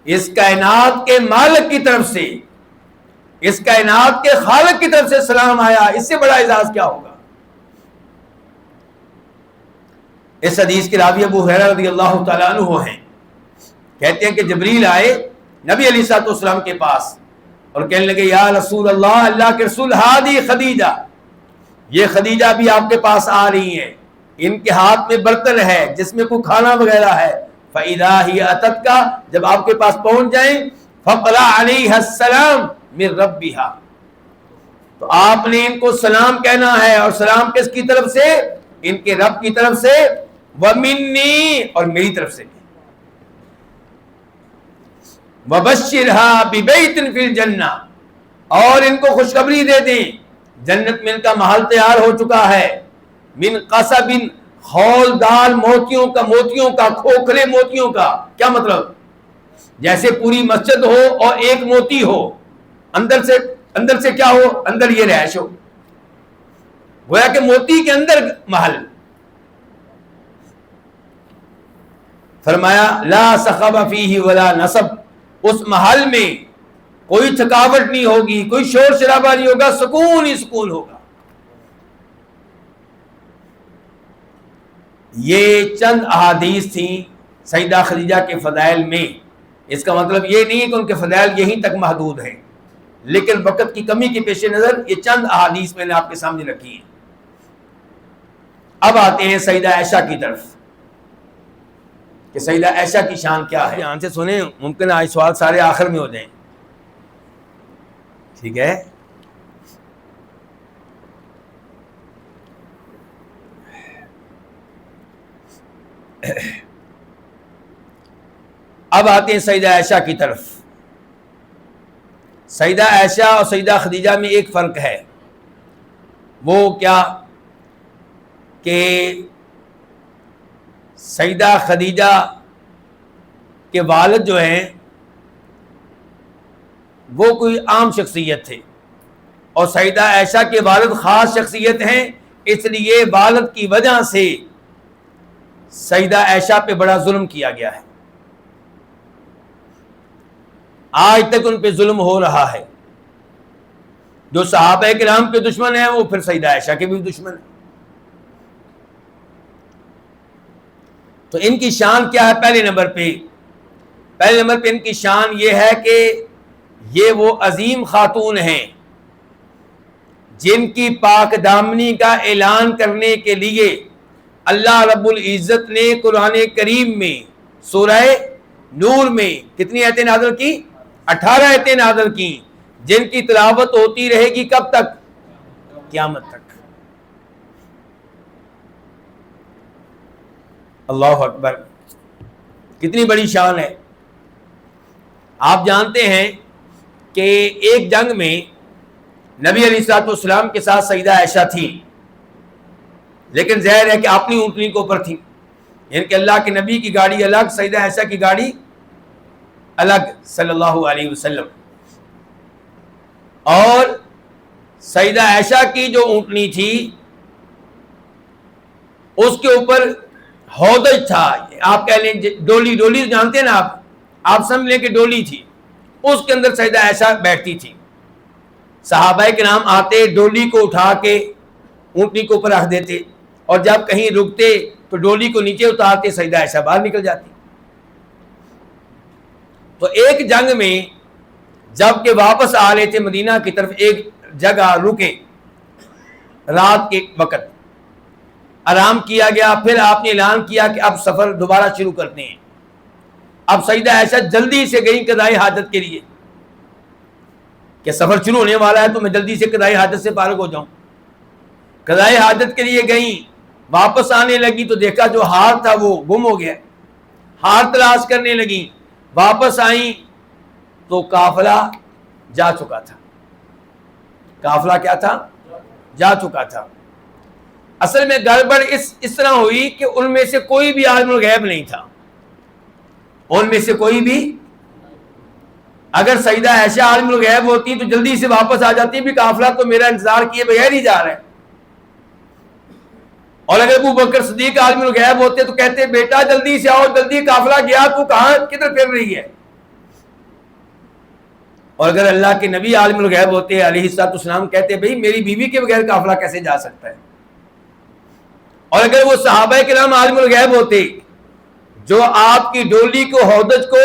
اس کائنات کے مالک کی طرف سے، اس کائنات کے خالق کی طرف سے سلام آیا، اس سے بڑا اعزاز کیا ہوگا؟ اس حدیث کے راوی ابو ہریرہ رضی اللہ تعالیٰ عنہ ہیں، کہتے ہیں کہ جبریل آئے نبی علیہ الصلوۃ والسلام کے پاس اور کہنے لگے یا رسول اللہ، اللہ کے رسول، ہادی خدیجہ، یہ خدیجہ بھی آپ کے پاس آ رہی ہیں، ان کے ہاتھ میں برتن ہے جس میں کوئی کھانا وغیرہ ہے، فَإِذَا هِيَ أَتَتْكَ، جب آپ کے پاس پہنچ جائیں، فَقْرَأْ عَلَيْهَا السَّلَامُ مِنْ رَبِّهَا، تو آپ نے ان کو سلام کہنا ہے، اور سلام کس کی طرف سے؟ ان کے رب کی طرف سے، وَمِنِّي، اور میری طرف سے بھی، وَبَشِّرْهَا بِبَيْتٍ فِي الْجَنَّةِ، اور ان کو خوشخبری دے دیں جنت میں ان کا محل تیار ہو چکا ہے، من قصب، خولدار موتیوں کا، موتیوں کا، کھوکھلے موتیوں کا، کیا مطلب؟ جیسے پوری مسجد ہو اور ایک موتی ہو، اندر سے کیا ہو؟ اندر یہ رہائش ہو، گویا کہ موتی کے اندر محل۔ فرمایا لا صخب فیہ ولا نصب، اس محل میں کوئی تھکاوٹ نہیں ہوگی، کوئی شور شرابہ نہیں ہوگا، سکون ہی سکون ہوگا۔ یہ چند احادیث تھیں سیدہ خدیجہ کے فضائل میں۔ اس کا مطلب یہ نہیں ہے کہ ان کے فضائل یہیں تک محدود ہیں، لیکن وقت کی کمی کے پیش نظر یہ چند احادیث میں نے آپ کے سامنے رکھی ہیں۔ اب آتے ہیں سیدہ عائشہ کی طرف کہ سیدہ عائشہ کی شان کیا ہے۔ دھیان سے سنیں، ممکن ہے آج سوال سارے آخر میں ہو جائیں، ٹھیک ہے؟ اب آتے ہیں سیدہ عائشہ کی طرف۔ سیدہ عائشہ اور سیدہ خدیجہ میں ایک فرق ہے، وہ کیا کہ سیدہ خدیجہ کے والد جو ہیں وہ کوئی عام شخصیت تھے، اور سیدہ عائشہ کے والد خاص شخصیت ہیں، اس لیے والد کی وجہ سے سیدہ عائشہ پہ بڑا ظلم کیا گیا ہے، آج تک ان پہ ظلم ہو رہا ہے۔ جو صحابہ کرام کے دشمن ہیں وہ پھر سیدہ عائشہ کے بھی دشمن ہیں۔ تو ان کی شان کیا ہے؟ پہلے نمبر پہ ان کی شان یہ ہے کہ یہ وہ عظیم خاتون ہیں جن کی پاک دامنی کا اعلان کرنے کے لیے اللہ رب العزت نے قرآن کریم میں سورہ نور میں کتنی آیتیں نازل کی؟ 18 آیتیں نازل کی، جن کی تلاوت ہوتی رہے گی کب تک؟ قیامت تک۔ اللہ اکبر، کتنی بڑی شان ہے۔ آپ جانتے ہیں کہ ایک جنگ میں نبی علیہ الصلوۃ والسلام کے ساتھ سیدہ عائشہ تھی، لیکن ظاہر ہے کہ اپنی اونٹنی کے اوپر تھی، یعنی کہ اللہ کے نبی کی گاڑی الگ، سیدہ عائشہ کی گاڑی الگ صلی اللہ علیہ وسلم۔ اور سیدہ عائشہ کی جو اونٹنی تھی اس کے اوپر ہودج تھا، آپ کہہ لیں ڈولی جانتے ہیں نا آپ سمجھ لیں کہ ڈولی تھی، اس کے اندر سیدہ عائشہ بیٹھتی تھی۔ صحابہ کرام آتے، ڈولی کو اٹھا کے اونٹنی کے اوپر رکھ دیتے، اور جب کہیں رکتے تو ڈولی کو نیچے اتارتے، سیدہ عائشہ باہر نکل جاتی۔ تو ایک جنگ میں جب کہ واپس آ رہے تھے مدینہ کی طرف، ایک جگہ رکے، رات کے وقت آرام کیا گیا، پھر آپ نے اعلان کیا کہ اب سفر دوبارہ شروع کرتے ہیں۔ اب سیدہ عائشہ جلدی سے گئی قضاء حاجت کے لیے کہ سفر شروع ہونے والا ہے تو میں جلدی سے قضاء حاجت سے فارغ ہو جاؤں۔ قضاء حاجت کے لیے گئیں، واپس آنے لگی تو دیکھا جو ہار تھا وہ گم ہو گیا، ہار تلاش کرنے لگیں، واپس آئیں تو قافلہ جا چکا تھا۔ قافلہ کیا تھا؟ جا چکا تھا۔ اصل میں گڑبڑ اس طرح ہوئی کہ ان میں سے کوئی بھی عالم الغیب نہیں تھا، ان میں سے کوئی بھی۔ اگر سیدہ عائشہ عالم الغیب ہوتی تو جلدی سے واپس آ جاتی بھی قافلہ تو میرا انتظار کیے بغیر ہی جا رہا ہے، اور اگر ابو بکر صدیق عالم الغیب ہوتے تو کہتے بیٹا جلدی سے آؤ، جلدی قافلہ گیا، تو کہاں کدھر پھر رہی ہے۔ اور اگر اللہ کے نبی عالم الغیب ہوتے علیہ الصلوۃ والسلام کہتے بھئی میری بیوی کے بغیر قافلہ کیسے جا سکتا ہے؟ اور اگر وہ صحابہ کرام عالم الغیب ہوتے جو آپ کی ڈولی کو ہودج کو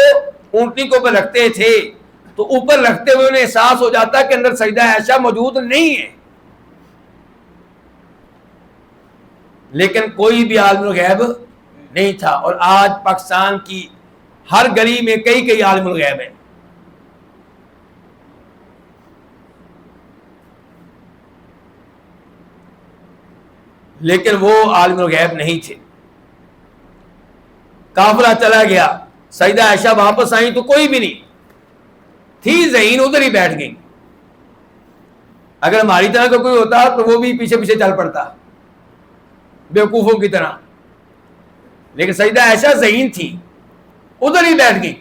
اونٹنی کو اوپر رکھتے تھے تو اوپر رکھتے ہوئے انہیں احساس ہو جاتا کہ اندر سیدہ عائشہ موجود نہیں ہے، لیکن کوئی بھی عالم الغیب نہیں تھا. اور آج پاکستان کی ہر گلی میں کئی عالم الغیب ہیں. لیکن وہ عالم الغیب نہیں تھے. قافلہ چلا گیا، سیدہ عائشہ واپس آئیں تو کوئی بھی نہیں تھی، ذہین ادھر ہی بیٹھ گئی. اگر ہماری طرح کا کوئی ہوتا تو وہ بھی پیچھے پیچھے چل پڑتا بیوقوفوں کی طرح، لیکن سیدہ عائشہ ذہین تھی، ادھر ہی بیٹھ گئی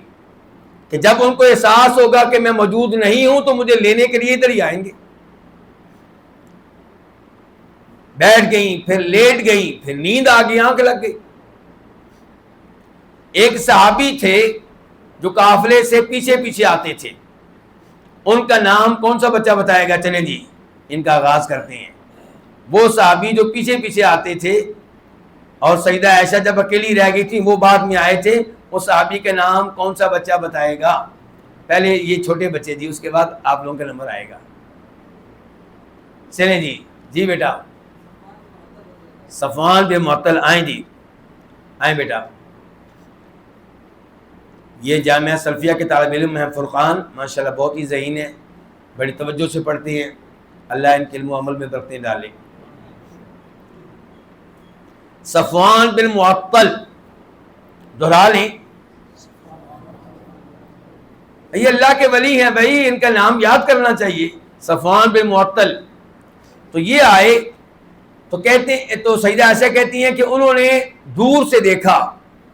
کہ جب ان کو احساس ہوگا کہ میں موجود نہیں ہوں تو مجھے لینے کے لیے ادھر ہی آئیں گے. بیٹھ گئیں، پھر لیٹ گئیں، پھر نیند آ گئی، آنکھ لگ گئی. ایک صحابی تھے جو قافلے سے پیچھے پیچھے آتے تھے، ان کا نام کون سا بچہ بتائے گا؟ چلیں جی ان کا آغاز کرتے ہیں. وہ صحابی جو پیچھے پیچھے آتے تھے اور سیدہ عائشہ جب اکیلی رہ گئی تھی وہ بعد میں آئے تھے، اس صحابی کا نام کون سا بچہ بتائے گا؟ پہلے یہ چھوٹے بچے جی، اس کے بعد آپ لوگوں کا نمبر آئے گا. چلیں جی بیٹا صفوان بن معطل، آئیں جی آئیں بیٹا. یہ جامعہ سلفیہ کے طالب علم ہیں فرقان، ماشاءاللہ بہت ہی ذہین ہیں، بڑی توجہ سے پڑھتے ہیں، اللہ ان کے علم و عمل میں برکتیں ڈالے. صفوان بن معطل، دہرا لیں، یہ اللہ کے ولی ہیں بھائی، ان کا نام یاد کرنا چاہیے. صفوان بن معطل تو یہ آئے تو کہتے ہیں، تو سیدہ عائشہ کہتی ہیں کہ انہوں نے دور سے دیکھا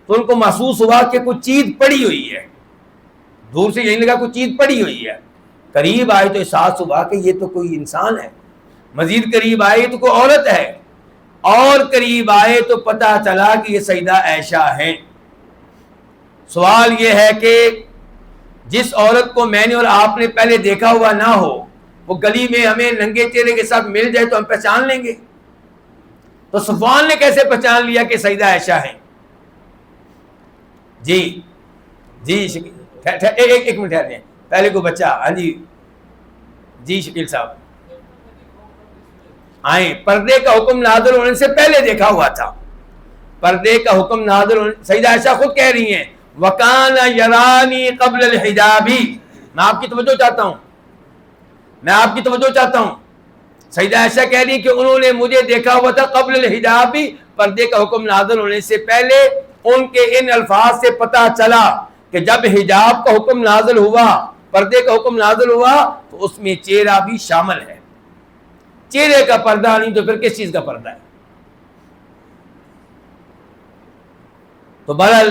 تو ان کو محسوس ہوا کہ کوئی چیز پڑی ہوئی ہے. دور سے یہی لگا کوئی چیز پڑی ہوئی ہے. قریب آئے تو احساس ہوا کہ یہ تو کوئی انسان ہے. مزید قریب آئے تو کوئی عورت ہے، اور قریب آئے تو پتہ چلا کہ یہ سیدہ عائشہ ہیں. سوال یہ ہے کہ جس عورت کو میں نے اور آپ نے پہلے دیکھا ہوا نہ ہو، وہ گلی میں ہمیں ننگے چہرے کے ساتھ مل جائے تو ہم پہچان لیں گے. تو صفوان نے کیسے پہچان لیا کہ سیدہ عائشہ ہیں؟ جی ایک منٹ ٹھہر جائیں، پہلے کو بچہ، ہاں جی شکیل صاحب آئیں. پردے کا حکم نازل ہونے سے پہلے دیکھا ہوا تھا. پردے کا حکم نازل ہونے، سیدہ عائشہ خود کہہ رہی ہیں وَكَانَ يَرَانِي قَبْلَ الْحِجَابِ. میں آپ کی توجہ چاہتا ہوں. سیدہ عائشہ کہہ رہی کہ انہوں نے مجھے دیکھا ہوا تھا قبل الحجاب، پردے کا حکم نازل ہونے سے پہلے. ان کے ان الفاظ سے پتہ چلا کہ جب حجاب کا حکم نازل ہوا، پردے کا حکم نازل ہوا تو اس میں چہرہ بھی شامل ہے. چہرے کا پردہ نہیں تو پھر کس چیز کا پردہ ہے؟ تو بہرحال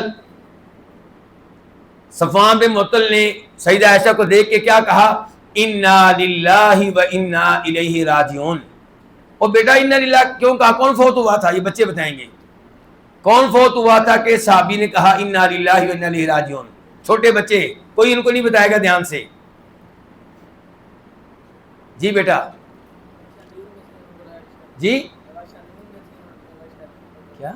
صفوان بن معطل نے سیدہ عائشہ کو دیکھ کے کیا کہا؟ انا للہ و انا الیہ راجعون. اور بیٹا انا للہ کیوں کہا؟ کون فوت ہوا تھا؟ یہ بچے بتائیں گے کون فوت ہوا تھا کہ صحابی نے کہا انا للہ و انا الیہ راجعون. چھوٹے بچے، کوئی ان کو نہیں بتائے گا دھیان سے. جی بیٹا جی کیا؟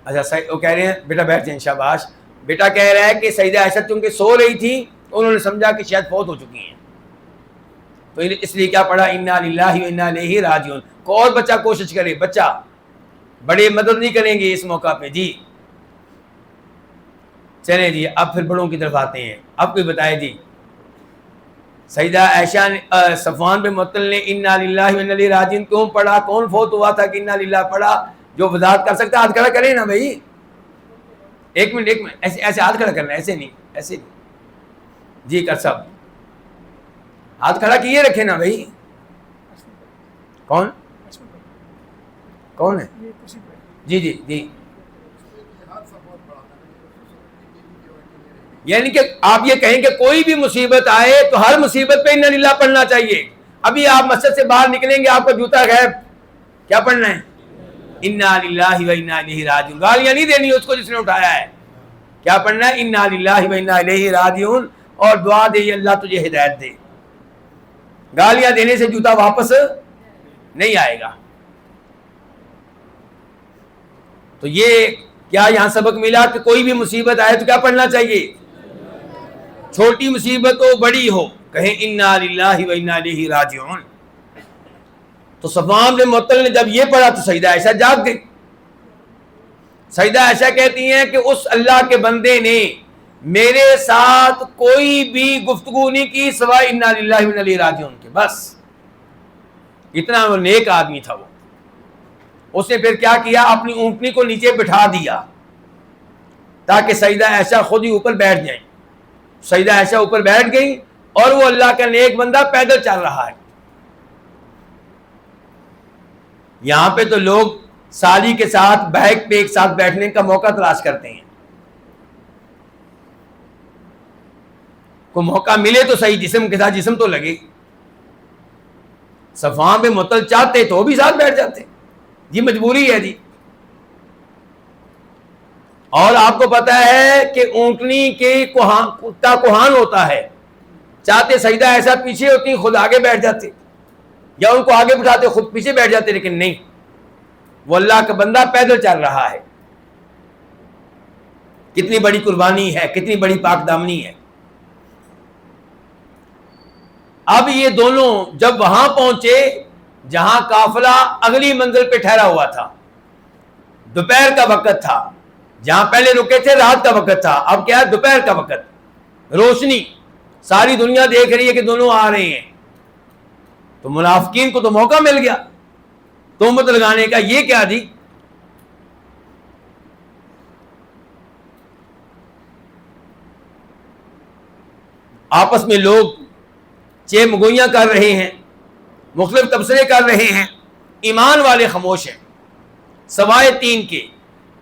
اچھا وہ کہہ رہے ہیں بیٹا بیٹھ جائیں، شاباش. بیٹا کہہ رہا ہے کہ سیدہ عائشہ چونکہ سو رہی تھی انہوں نے سمجھا کہ شاید فوت ہو چکی ہیں، تو اس لیے کیا پڑھا انا للہ و انا الیہ راجعون. کو اور بچہ کوشش کرے، بچہ بڑے مدد نہیں کریں گے اس موقع پہ. جی چلیں جی اب پھر بڑوں کی طرف آتے ہیں. اب کوئی بتائے جی. سیدہ عائشہ نے صفوان بن معطل نے انا للہ و انا الیہ راجعون کیوں پڑھا؟ کون فوت ہوا تھا کہ انا للہ پڑھا؟ جو وضاحت کر سکتا ہاتھ کھڑا کرے نا بھائی. ایک منٹ ایسے ہاتھ کھڑا کرنا، ایسے نہیں. جی کر صاحب ہاتھ کھڑا کیے رکھے نا بھائی. کون ہے؟ جی یعنی کہ آپ یہ کہیں کہ کوئی بھی مصیبت آئے تو ہر مصیبت پہ انا للہ پڑھنا چاہیے. ابھی آپ مسجد سے باہر نکلیں گے آپ کا جوتا غائب، کیا پڑھنا ہے؟ انا للہ و انا الیہ راجعون. گالیاں نہیں دینی اس کو جس نے اٹھایا ہے. کیا پڑھنا ہے؟ انا للہ و انا الیہ راجعون، اور دعا دے یہ اللہ تجھے ہدایت دے. گالیاں دینے سے جوتا واپس نہیں آئے گا. تو یہ کیا یہاں سبق ملا کہ کوئی بھی مصیبت آئے تو کیا پڑھنا چاہیے؟ چھوٹی مصیبت ہو بڑی ہو کہیں انا للہ و انا الیہ راجعون. تو صفوان بن معطل نے جب یہ پڑھا تو سیدہ عائشہ جاگ گئی. سیدہ عائشہ کہتی ہیں کہ اس اللہ کے بندے نے میرے ساتھ کوئی بھی گفتگو نہیں کی سوائے انا للہ و انا الیہ راجعون کے، بس اتنا وہ نیک آدمی تھا. وہ اس نے پھر کیا کیا؟ اپنی اونٹنی کو نیچے بٹھا دیا تاکہ سیدہ عائشہ خود ہی اوپر بیٹھ جائیں. سیدہ عائشہ اوپر بیٹھ گئی اور وہ اللہ کا نیک بندہ پیدل چل رہا ہے. یہاں پہ تو لوگ سالی کے ساتھ بائک پہ ایک ساتھ بیٹھنے کا موقع تلاش کرتے ہیں. کوئی موقع ملے تو صحیح، جسم کے ساتھ جسم تو لگے. صفوان بن معطل چاہتے تو بھی ساتھ بیٹھ جاتے، جی مجبوری ہے جی. اور آپ کو پتا ہے کہ اونٹنی کے کتا کوہان ہوتا ہے، چاہتے سیدہ ایسا پیچھے ہوتی خود آگے بیٹھ جاتے، یا ان کو آگے بٹھاتے خود پیچھے بیٹھ جاتے، لیکن نہیں، وہ اللہ کا بندہ پیدل چل رہا ہے. کتنی بڑی قربانی ہے، کتنی بڑی پاک دامنی ہے. اب یہ دونوں جب وہاں پہنچے جہاں قافلہ اگلی منزل پہ ٹھہرا ہوا تھا، دوپہر کا وقت تھا. جہاں پہلے رکے تھے رات کا وقت تھا، اب کیا ہے؟ دوپہر کا وقت، روشنی، ساری دنیا دیکھ رہی ہے کہ دونوں آ رہے ہیں. تو منافقین کو تو موقع مل گیا تہمت لگانے کا. یہ کیا جی؟ آپس میں لوگ چیم گوئیاں کر رہے ہیں، مختلف تبصرے کر رہے ہیں. ایمان والے خاموش ہیں سوائے 3 کے.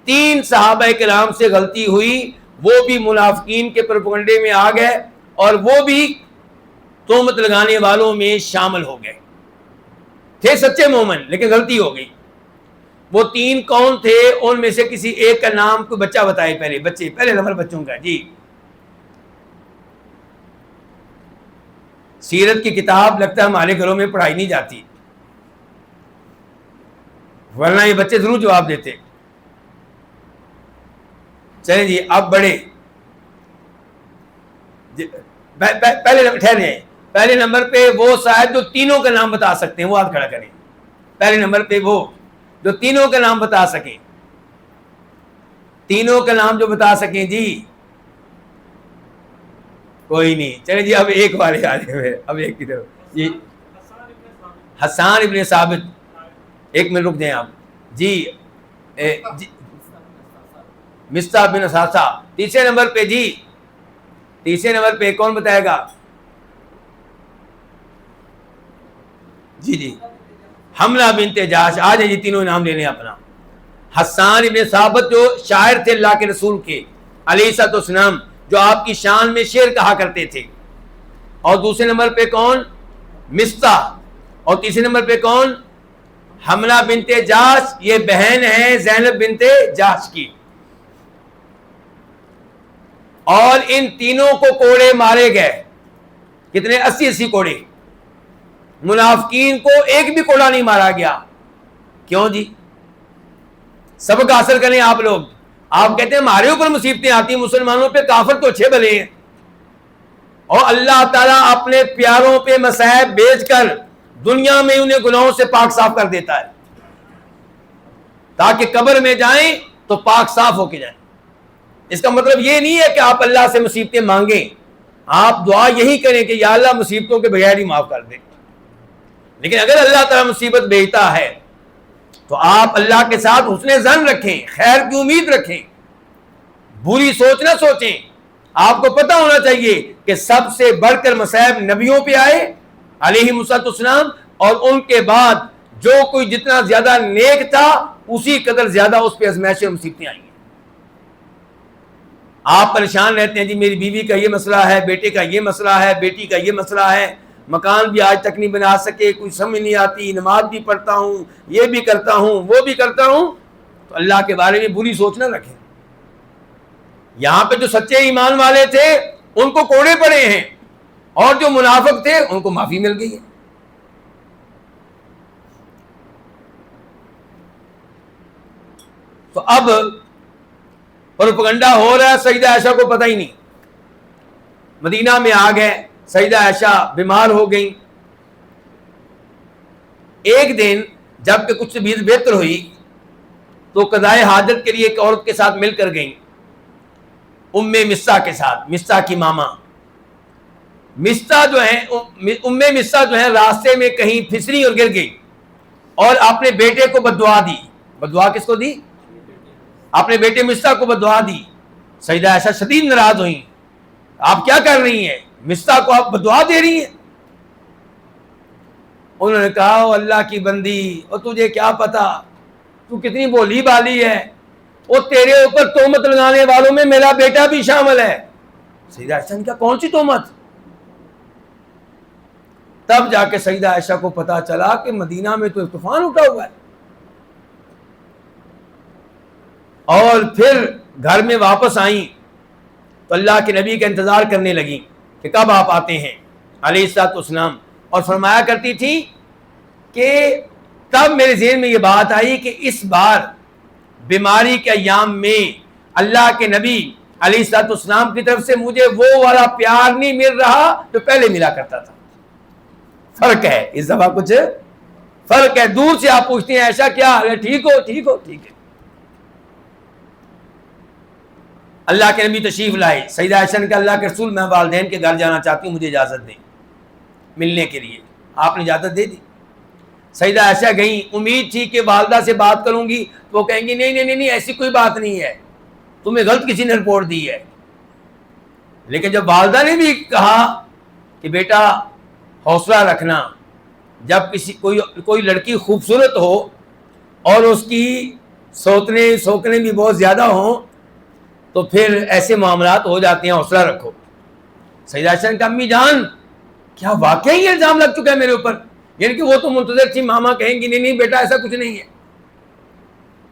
3 صحابہ کرام سے غلطی ہوئی، وہ بھی منافقین کے پروپیگنڈے میں آ گئے اور وہ بھی تہمت لگانے والوں میں شامل ہو گئے. تھے سچے مومن لیکن غلطی ہو گئی. وہ 3 کون تھے؟ ان میں سے کسی ایک کا نام کوئی بچہ بتائے. پہلے نمبر بچوں کا. جی سیرت کی کتاب لگتا ہے ہمارے گھروں میں پڑھائی نہیں جاتی، ورنہ یہ بچے ضرور جواب دیتے. چلیں جی اب بڑے پہلے نمبر پہ وہ صاحب جو تینوں کا نام بتا سکتے ہیں وہ ہاتھ کھڑا کریں. پہلے نمبر پہ وہ جو تینوں کا نام بتا سکیں، تینوں کا نام جو بتا سکیں. جی کوئی نہیں، چلیں جی اب ایک والے آ رہے ہوئے، اب ایک کی طرف. جی حسان ابن ثابت. ایک منٹ رک جائیں آپ. جی مصطح بن اساسہ. تیسرے نمبر پہ. جی تیسرے نمبر پہ کون بتائے گا؟ جی حملہ بنت جاش. آ جائیں جی تینوں نام لینے اپنا. حسان ابن ثابت جو شاعر تھے اللہ کے رسول کے علیہ الصلوۃ والسلام، جو آپ کی شان میں شعر کہا کرتے تھے. اور دوسرے نمبر پہ کون؟ مصطح. اور تیسرے نمبر پہ کون؟ حملہ بنت جاش. یہ بہن ہے زینب بنت جاش کی. اور ان تینوں کو کوڑے مارے گئے. کتنے؟ 80 کوڑے. منافقین کو ایک بھی کوڑا نہیں مارا گیا. کیوں جی؟ سبق حاصل کریں آپ لوگ. آپ کہتے ہیں ہمارے اوپر مصیبتیں آتی ہیں، مسلمانوں پہ کافر تو اچھے بھلے ہیں. اور اللہ تعالیٰ اپنے پیاروں پہ مصائب بھیج کر دنیا میں انہیں گناہوں سے پاک صاف کر دیتا ہے تاکہ قبر میں جائیں تو پاک صاف ہو کے جائیں. اس کا مطلب یہ نہیں ہے کہ آپ اللہ سے مصیبتیں مانگیں، آپ دعا یہی کریں کہ یا اللہ مصیبتوں کے بغیر ہی معاف کر دیں. لیکن اگر اللہ تعالیٰ مصیبت بھیجتا ہے تو آپ اللہ کے ساتھ حسن ظن رکھیں، خیر کی امید رکھیں، بری سوچ نہ سوچیں. آپ کو پتہ ہونا چاہیے کہ سب سے بڑھ کر مصائب نبیوں پہ آئے علیہ السلام، اور ان کے بعد جو کوئی جتنا زیادہ نیک تھا اسی قدر زیادہ اس پہ آزمائشیں اور مصیبتیں آئی ہیں. آپ پریشان رہتے ہیں جی میری بیوی کا یہ مسئلہ ہے، بیٹے کا یہ مسئلہ ہے، بیٹی کا یہ مسئلہ ہے، مکان بھی آج تک نہیں بنا سکے، کوئی سمجھ نہیں آتی، نماز بھی پڑھتا ہوں، یہ بھی کرتا ہوں، وہ بھی کرتا ہوں. تو اللہ کے بارے میں بری سوچ نہ رکھیں. یہاں پہ جو سچے ایمان والے تھے ان کو کوڑے پڑے ہیں، اور جو منافق تھے ان کو معافی مل گئی ہے۔ تو اب پروپیگنڈا ہو رہا ہے، سیدہ عائشہ کو پتہ ہی نہیں۔ مدینہ میں آ گئے، سیدہ عائشہ بیمار ہو گئیں۔ ایک دن جب کہ کچھ طبیعت بہتر ہوئی تو قضائے حاجت کے لیے ایک عورت کے ساتھ مل کر گئیں، ام مصطح کے ساتھ، مصطح کی ماما۔ مصطح جو ہیں، ام مصطح جو ہیں، راستے میں کہیں پھسلی اور گر گئی اور اپنے بیٹے کو بددعا دی۔ بددعا کس کو دی؟ اپنے بیٹے مصطح کو بددعا دی۔ سیدہ عائشہ شدید ناراض ہوئیں، آپ کیا کر رہی ہیں؟ مصطح کو آپ بددعا دے رہی ہیں؟ انہوں نے کہا او اللہ کی بندی، اور تجھے کیا پتا تو کتنی بولی بالی ہے، وہ تیرے اوپر تہمت لگانے والوں میں میرا بیٹا بھی شامل ہے۔ سیدہ عائشہ نے کہا کون سی تہمت؟ تب جا کے سیدہ عائشہ کو پتا چلا کہ مدینہ میں تو طوفان اٹھا ہوا ہے، اور پھر گھر میں واپس آئیں تو اللہ کے نبی کا انتظار کرنے لگیں کہ کب آپ آتے ہیں علیہ الصلوۃ والسلام، اور فرمایا کرتی تھی کہ تب میرے ذہن میں یہ بات آئی کہ اس بار بیماری کے ایام میں اللہ کے نبی علیہ الصلوۃ والسلام کی طرف سے مجھے وہ والا پیار نہیں مل رہا جو پہلے ملا کرتا تھا۔ فرق ہے، اس دفعہ کچھ فرق ہے۔ دور سے آپ پوچھتے ہیں عائشہ کیا حال ہے؟ ٹھیک ہو؟ ٹھیک ہو؟ ٹھیک ہے۔ اللہ کے نبی تشریف لائے۔ سیدہ عائشہ نے کہا اللہ کے رسول میں والدین کے گھر جانا چاہتی ہوں، مجھے اجازت دیں ملنے کے لیے۔ آپ نے اجازت دے دی۔ سیدہ عائشہ گئیں، امید تھی کہ والدہ سے بات کروں گی تو وہ کہیں گی نہیں نہیں نہیں ایسی کوئی بات نہیں ہے، تمہیں غلط کسی نے رپورٹ دی ہے۔ لیکن جب والدہ نے بھی کہا کہ بیٹا حوصلہ رکھنا، جب کوئی لڑکی خوبصورت ہو اور اس کی سوکنے بھی بہت زیادہ ہوں تو پھر ایسے معاملات ہو جاتے ہیں، حوصلہ رکھو۔ سیدہ عائشہ نے کہا امی جان کیا واقعی یہ الزام لگ چکا ہے میرے اوپر؟ یعنی کہ وہ تو منتظر تھی ماما کہیں گی نہیں نہیں بیٹا ایسا کچھ نہیں ہے۔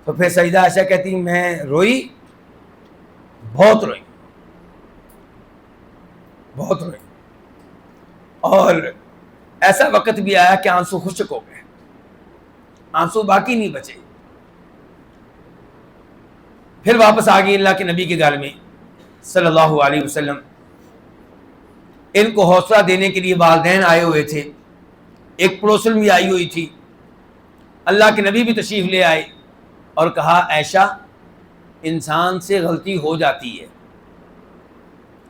تو پھر سیدہ عائشہ کہتی میں روئی، بہت روئی، بہت روئی، اور ایسا وقت بھی آیا کہ آنسو خشک ہو گئے، آنسو باقی نہیں بچے۔ پھر واپس آ گئی اللہ کے نبی کے گھر میں صلی اللہ علیہ وسلم۔ ان کو حوصلہ دینے کے لیے والدین آئے ہوئے تھے، ایک پڑوسن بھی آئی ہوئی تھی۔ اللہ کے نبی بھی تشریف لے آئے اور کہا عائشہ انسان سے غلطی ہو جاتی ہے۔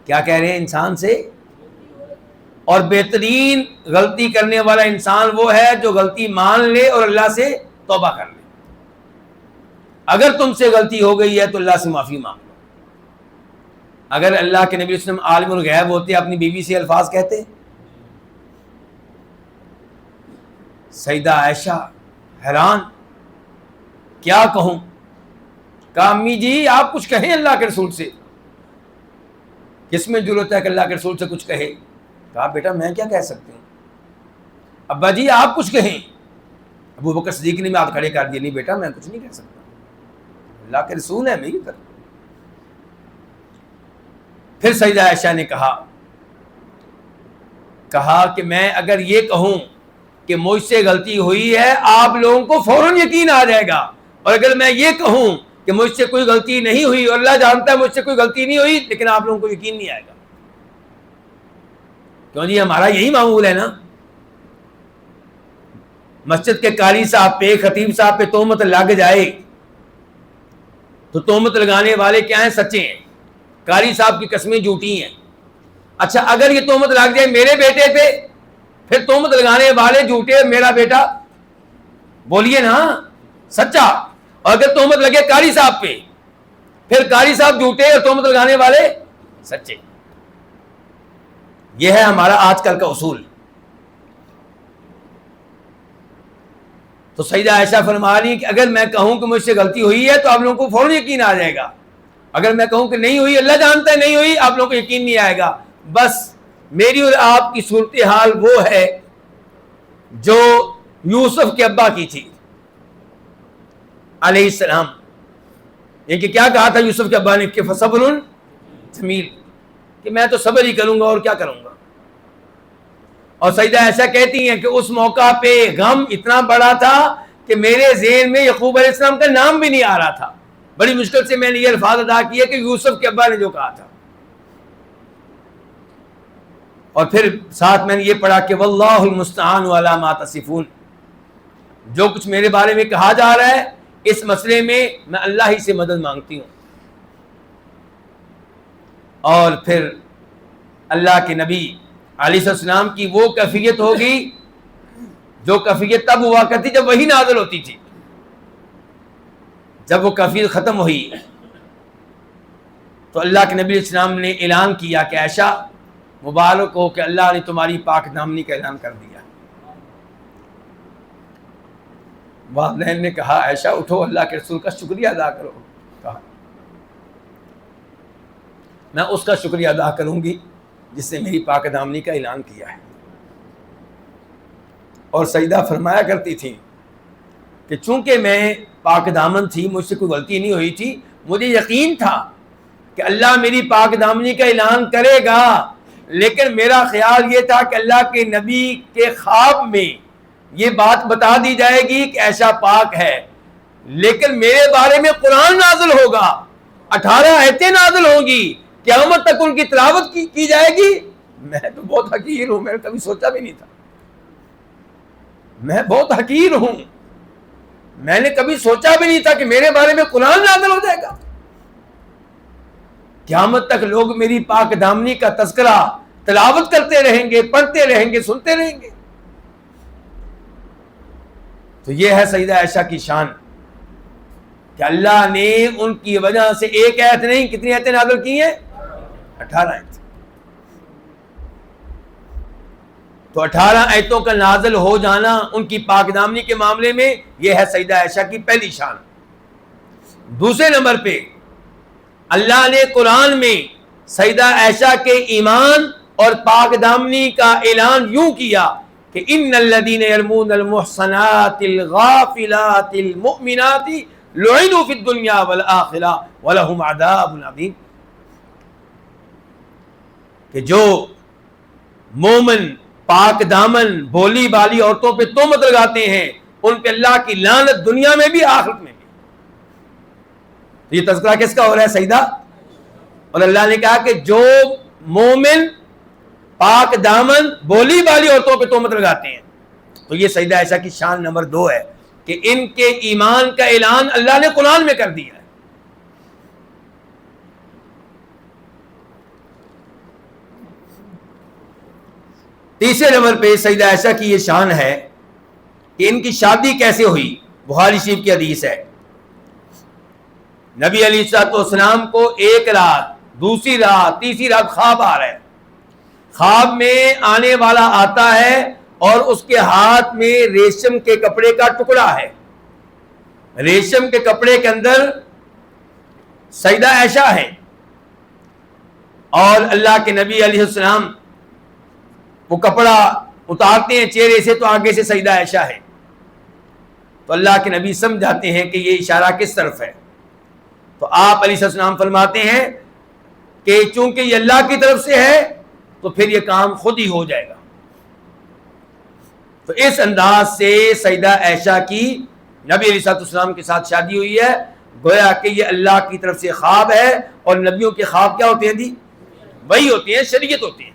کیا کہہ رہے ہیں؟ انسان سے، اور بہترین غلطی کرنے والا انسان وہ ہے جو غلطی مان لے اور اللہ سے توبہ کر لے۔ اگر تم سے غلطی ہو گئی ہے تو اللہ سے معافی مانگ لو۔ اگر اللہ کے نبی صلی اللہ علیہ وسلم عالم الغیب ہوتے اپنی بیوی سے الفاظ کہتے؟ سیدہ عائشہ حیران، کیا کہوں؟ کہا امی جی آپ کچھ کہیں اللہ کے رسول سے۔ کس میں جرأت ہے کہ اللہ کے رسول سے کچھ کہے؟ کہا بیٹا میں کیا کہہ سکتی ہوں؟ ابا جی آپ کچھ کہیں۔ ابو بکر صدیق نے ہاتھ کھڑے کر دیے، نہیں بیٹا میں کچھ نہیں کہہ سکتا، اللہ کے رسول ہے میری طرف۔ پھر سیدہ عائشہ نے کہا کہ میں اگر یہ کہوں کہ مجھ سے غلطی ہوئی ہے آپ لوگوں کو فوراً یقین آ جائے گا، اور اگر میں یہ کہوں کہ مجھ سے کوئی غلطی نہیں ہوئی اور اللہ جانتا ہے مجھ سے کوئی غلطی نہیں ہوئی لیکن آپ لوگوں کو یقین نہیں آئے گا۔ کیوں جی ہمارا یہی معمول ہے نا، مسجد کے قاری صاحب پہ، خطیب صاحب پہ تہمت لگ جائے تو تہمت لگانے والے کیا ہیں؟ سچے ہیں، قاری صاحب کی قسمیں جھوٹی ہیں۔ اچھا اگر یہ تہمت لگ جائے میرے بیٹے پہ، پھر تہمت لگانے والے جھوٹے، میرا بیٹا بولیے نا سچا، اور اگر تہمت لگے قاری صاحب پہ پھر قاری صاحب جھوٹے اور تہمت لگانے والے سچے۔ یہ ہے ہمارا آج کل کا اصول۔ تو سیدہ عائشہ فرما رہی کہ اگر میں کہوں کہ مجھ سے غلطی ہوئی ہے تو آپ لوگوں کو فوراً یقین آ جائے گا، اگر میں کہوں کہ نہیں ہوئی، اللہ جانتا ہے نہیں ہوئی، آپ لوگوں کو یقین نہیں آئے گا۔ بس میری اور آپ کی صورتحال وہ ہے جو یوسف کے ابا کی تھی علیہ السلام۔ یہ کہ کیا کہا تھا یوسف کے ابا نے کہ فصبر جمیل کہ میں تو صبر ہی کروں گا اور کیا کروں گا. اور سیدہ عائشہ کہتی ہیں کہ اس موقع پہ غم اتنا بڑا تھا کہ میرے ذہن میں یعقوب علیہ السلام کا نام بھی نہیں آ رہا تھا. بڑی مشکل سے میں نے یہ الفاظ ادا کیے کہ یوسف کے ابا نے جو کہا تھا. اور پھر ساتھ میں نے یہ پڑھا کہ واللہ المستعان علی ما تصفون، جو کچھ میرے بارے میں کہا جا رہا ہے اس مسئلے میں میں اللہ ہی سے مدد مانگتی ہوں. اور پھر اللہ کے نبی علیہ السلام کی وہ کیفیت ہوگی جو کیفیت تب ہوا کرتی جب وہی نازل ہوتی تھی. جب وہ کیفیت ختم ہوئی تو اللہ کے نبی علیہ السلام نے اعلان کیا کہ عائشہ مبارک ہو کہ اللہ نے تمہاری پاک دامنی کا اعلان کر دیا. والدین نے کہا عائشہ اٹھو اللہ کے رسول کا شکریہ ادا کرو. کہا میں اس کا شکریہ ادا کروں گی جس نے میری پاک دامنی کا اعلان کیا ہے. اور سیدہ فرمایا کرتی تھی کہ چونکہ میں پاک دامن تھی، مجھ سے کوئی غلطی نہیں ہوئی تھی، مجھے یقین تھا کہ اللہ میری پاک دامنی کا اعلان کرے گا، لیکن میرا خیال یہ تھا کہ اللہ کے نبی کے خواب میں یہ بات بتا دی جائے گی کہ ایسا پاک ہے، لیکن میرے بارے میں قرآن نازل ہوگا، 18 آیتیں نازل ہوں گی، قیامت تک ان کی تلاوت کی جائے گی. میں تو بہت حقیر ہوں، میں نے کبھی سوچا بھی نہیں تھا. میں بہت حقیر ہوں، میں نے کبھی سوچا بھی نہیں تھا کہ میرے بارے میں قرآن نازل ہو جائے گا. قیامت تک لوگ میری پاک دامنی کا تذکرہ تلاوت کرتے رہیں گے، پڑھتے رہیں گے، سنتے رہیں گے. تو یہ ہے سیدہ عائشہ کی شان کہ اللہ نے ان کی وجہ سے ایک آیت نہیں، کتنی آیتیں نازل کی ہیں؟ 18 آیت. تو 18 آیتوں کا نازل ہو جانا ان کی پاک دامنی کے معاملے میں یہ ہے سیدہ عائشہ کی پہلی شان. دوسرے نمبر پہ اللہ نے قرآن میں سیدہ عائشہ کے ایمان اور پاک دامنی کا اعلان یوں کیا کہ ان الذین یرمون المحصنات الغافلات المؤمنات لعنوا فی الدنیا والآخرہ ولہم عذاب عظیم. کہ جو مومن پاک دامن بولی بالی عورتوں پہ تہمت لگاتے ہیں ان پہ اللہ کی لعنت دنیا میں بھی آخرت میں بھی. یہ تذکرہ کس کا ہو رہا ہے؟ سیدہ. اور اللہ نے کہا کہ جو مومن پاک دامن بولی بالی عورتوں پہ تہمت لگاتے ہیں، تو یہ سیدہ عائشہ کی شان نمبر 2 ہے کہ ان کے ایمان کا اعلان اللہ نے قرآن میں کر دیا ہے. تیسرے نمبر پہ سیدہ عائشہ کی یہ شان ہے کہ ان کی شادی کیسے ہوئی. بخاری شریف کی حدیث ہے، نبی علیہ السلام کو ایک رات، دوسری رات، تیسری رات خواب آ رہا ہے. خواب میں آنے والا آتا ہے اور اس کے ہاتھ میں ریشم کے کپڑے کا ٹکڑا ہے. ریشم کے کپڑے کے اندر سیدہ عائشہ ہے اور اللہ کے نبی علیہ السلام وہ کپڑا اتارتے ہیں چہرے سے تو آگے سے سیدہ عائشہ ہے. تو اللہ کے نبی سمجھاتے ہیں کہ یہ اشارہ کس طرف ہے. تو آپ علیہ السلام فرماتے ہیں کہ چونکہ یہ اللہ کی طرف سے ہے تو پھر یہ کام خود ہی ہو جائے گا. تو اس انداز سے سیدہ عائشہ کی نبی علیہ السلام کے ساتھ شادی ہوئی ہے. گویا کہ یہ اللہ کی طرف سے خواب ہے، اور نبیوں کے خواب کیا ہوتے ہیں جی؟ وہی ہوتے ہیں، شریعت ہوتی ہے.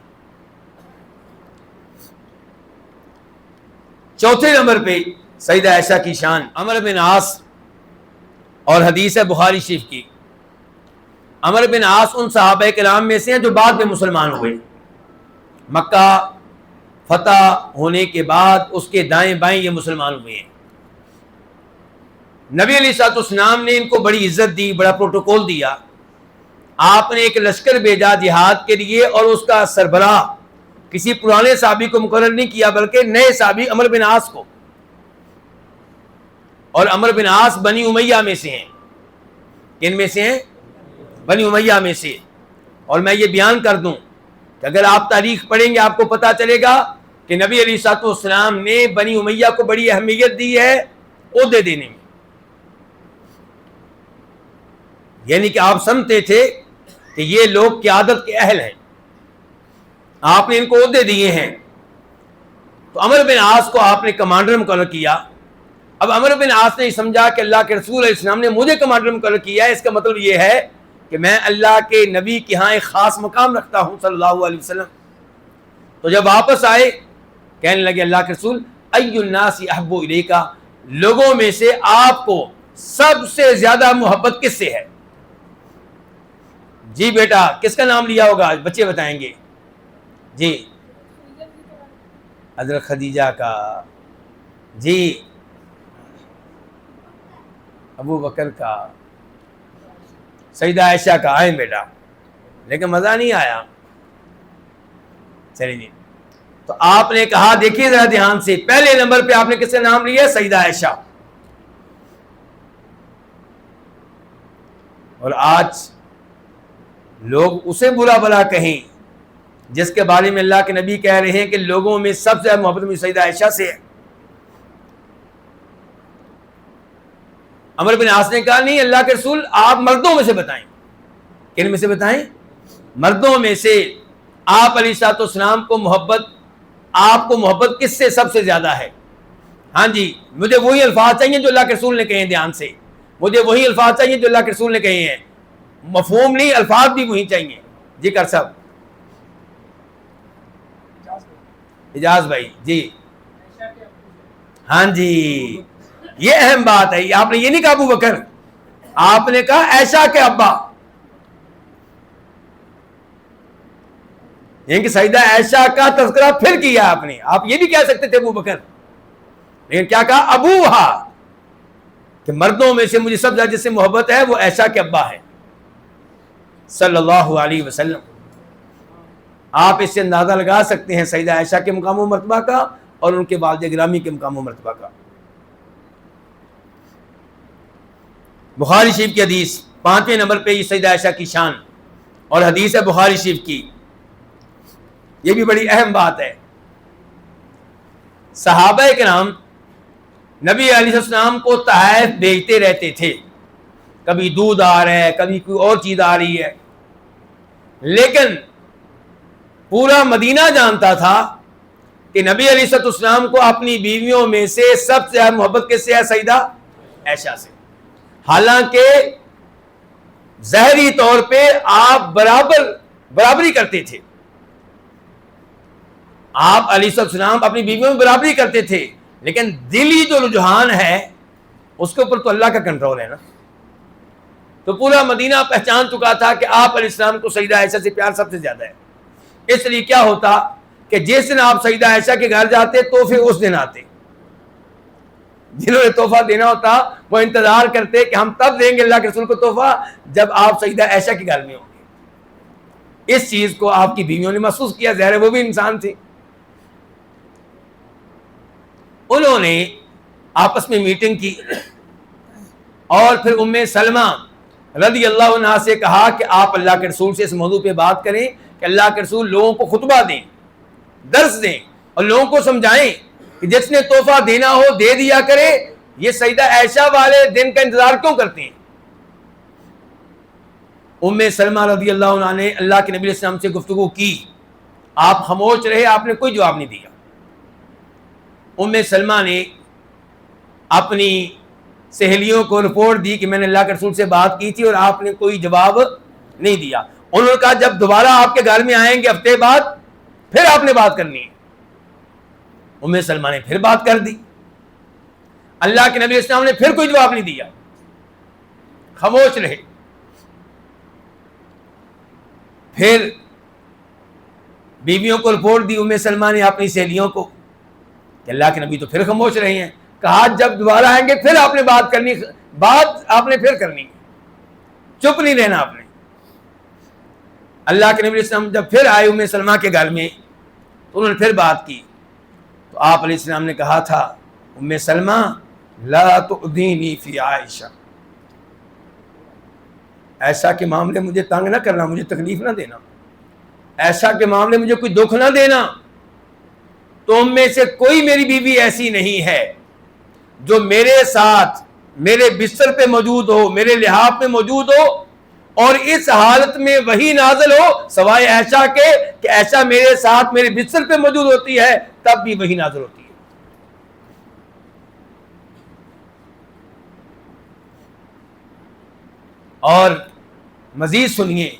چوتھے نمبر پہ سیدہ عائشہ کی شان عمرو بن عاص، اور حدیث ہے بخاری شریف کی. عمرو بن عاص ان صحابہ کرام میں سے ہیں جو بعد میں مسلمان ہوئے. مکہ فتح ہونے کے بعد اس کے دائیں بائیں یہ مسلمان ہوئے ہیں. نبی علیہ السلام نے ان کو بڑی عزت دی، بڑا پروٹوکول دیا. آپ نے ایک لشکر بھیجا جہاد کے لیے، اور اس کا سربراہ کسی پرانے صحابی کو مقرر نہیں کیا بلکہ نئے صحابی عمرو بن عاص کو. اور عمرو بن عاص بنی امیہ میں سے ہیں. کن میں سے ہیں؟ بنی امیہ میں سے. اور میں یہ بیان کر دوں کہ اگر آپ تاریخ پڑھیں گے آپ کو پتا چلے گا کہ نبی علیہ السلام نے بنی امیہ کو بڑی اہمیت دی ہے عہدے دینے میں. یعنی کہ آپ سمجھتے تھے کہ یہ لوگ قیادت کے اہل ہیں, آپ نے ان کو عہدے دیے ہیں. تو عمرو بن عاص کو آپ نے کمانڈر مقرر کیا. اب عمرو بن عاص نے سمجھا کہ اللہ کے رسول علیہ السلام نے مجھے کمانڈر مقرر کیا ہے, اس کا مطلب یہ ہے کہ میں اللہ کے نبی کے ہاں ایک خاص مقام رکھتا ہوں صلی اللہ علیہ وسلم. تو جب واپس آئے کہنے لگے اللہ کے رسول ای الناس احب الیکا, لوگوں میں سے آپ کو سب سے زیادہ محبت کس سے ہے؟ جی بیٹا کس کا نام لیا ہوگا؟ بچے بتائیں گے. جی حضرت خدیجہ کا, جی ابو بکر کا, سیدہ عائشہ کا. آئیں بیٹا, لیکن مزہ نہیں آیا. چلیے جی, تو آپ نے کہا دیکھیے ذرا دھیان سے, پہلے نمبر پہ آپ نے کس کا نام لیا؟ سیدہ عائشہ. اور آج لوگ اسے برا بھلا کہیں جس کے بارے میں اللہ کے نبی کہہ رہے ہیں کہ لوگوں میں سب سے زیادہ محبت مجھے سیدہ عائشہ سے ہے. عمرو بن عاص نے کہا نہیں اللہ کے رسول آپ مردوں میں سے بتائیں. کن میں سے بتائیں؟ مردوں میں سے. آپ علیہ الصلوۃ والسلام کو محبت, آپ کو محبت کس سے سب سے زیادہ ہے؟ ہاں جی, مجھے وہی الفاظ چاہیے جو اللہ کے رسول نے کہے ہیں. دھیان سے, مجھے وہی الفاظ چاہیے جو اللہ کے رسول نے کہے ہیں, مفہوم نہیں, الفاظ بھی وہی چاہیے. جی کر صاحب, اجاز بھائی. جی ہاں جی, یہ اہم بات ہے. آپ نے یہ نہیں کہا ابو بکر, آپ نے کہا عائشہ کے ابا. یعنی کہ سیدہ عائشہ کا تذکرہ پھر کیا آپ نے. آپ یہ بھی کہہ سکتے تھے ابو بکر, لیکن کیا کہا؟ ابوہا, کہ مردوں میں سے مجھے سب سے زیادہ جس سے محبت ہے وہ عائشہ کے ابا ہے صلی اللہ علیہ وسلم. آپ اس سے اندازہ لگا سکتے ہیں سیدہ عائشہ کے مقام و مرتبہ کا اور ان کے والد گرامی کے مقام و مرتبہ کا. بخاری شریف کی حدیث 5ویں نمبر پہ یہ سیدہ عائشہ کی شان, اور حدیث ہے بخاری شریف کی. یہ بھی بڑی اہم بات ہے. صحابہ کرام نبی علیہ السلام کو تحائف بھیجتے رہتے تھے, کبھی دودھ آ رہا ہے, کبھی کوئی اور چیز آ رہی ہے, لیکن پورا مدینہ جانتا تھا کہ نبی علیہ السلام کو اپنی بیویوں میں سے سب سے زیادہ محبت کس سے ہے؟ سیدہ عائشہ سے. حالانکہ ظاہری طور پہ آپ برابری کرتے تھے, آپ علیہ السلام اپنی بیویوں میں برابری کرتے تھے, لیکن دلی جو رجحان ہے اس کے اوپر تو اللہ کا کنٹرول ہے نا. تو پورا مدینہ پہچان چکا تھا کہ آپ علیہ السلام کو سیدہ عائشہ سے پیار سب سے زیادہ ہے. اس لیے کیا ہوتا کہ جس دن آپ سیدہ عائشہ کے گھر جاتے تحفے اس دن آتے. جنہوں نے تحفہ دینا ہوتا وہ انتظار کرتے کہ ہم تب دیں گے اللہ کے رسول کو تحفہ جب آپ سیدہ عائشہ کے گھر میں ہوں گے. اس چیز کو آپ کی بیویوں نے محسوس کیا, ظاہر ہے وہ بھی انسان تھی. انہوں نے آپس میں میٹنگ کی اور پھر ام سلمہ رضی اللہ عنہا سے کہا کہ آپ اللہ کے رسول سے اس موضوع پہ بات کریں کہ اللہ کے رسول لوگوں کو خطبہ دیں, درس دیں, اور لوگوں کو سمجھائیں کہ جس نے تحفہ دینا ہو دے دیا کرے. یہ سیدہ عائشہ والے دن کا انتظار کیوں کرتے ہیں؟ ام سلمہ رضی اللہ عنہا نے اللہ کے نبی علیہ السلام سے گفتگو کی, آپ خاموش رہے, آپ نے کوئی جواب نہیں دیا. ام سلمہ نے اپنی سہیلیوں کو رپورٹ دی کہ میں نے اللہ کے رسول سے بات کی تھی اور آپ نے کوئی جواب نہیں دیا. انہوں نے کہا جب دوبارہ آپ کے گھر میں آئیں گے ہفتے بعد پھر آپ نے بات کرنی ہے. ام سلمہ نے پھر بات کر دی, اللہ کے نبی علیہ السلام نے پھر کوئی جواب نہیں دیا, خاموش رہے. پھر بیویوں کو رپورٹ دی ام سلمہ نے اپنی سہیلیوں کو کہ اللہ کے نبی تو پھر خاموش رہے ہیں. کہا جب دوبارہ آئیں گے پھر آپ نے بات کرنی, بات آپ نے پھر کرنی, چپ نہیں رہنا آپ نے. اللہ کے نبی علیہ السلام جب پھر آئے ام سلمہ کے گھر میں تو انہوں نے پھر بات کی. تو آپ علیہ السلام نے کہا تھا ام سلمہ لا تؤذینی فی عائشہ, ایسا کے معاملے مجھے تنگ نہ کرنا, مجھے تکلیف نہ دینا, ایسا کے معاملے مجھے کوئی دکھ نہ دینا. تم میں سے کوئی میری بیوی ایسی نہیں ہے جو میرے ساتھ میرے بستر پہ موجود ہو, میرے لحاف میں موجود ہو اور اس حالت میں وہی نازل ہو سوائے عائشہ کے کہ عائشہ میرے ساتھ میرے بستر پہ موجود ہوتی ہے تب بھی وہی نازل ہوتی ہے. اور مزید سنیے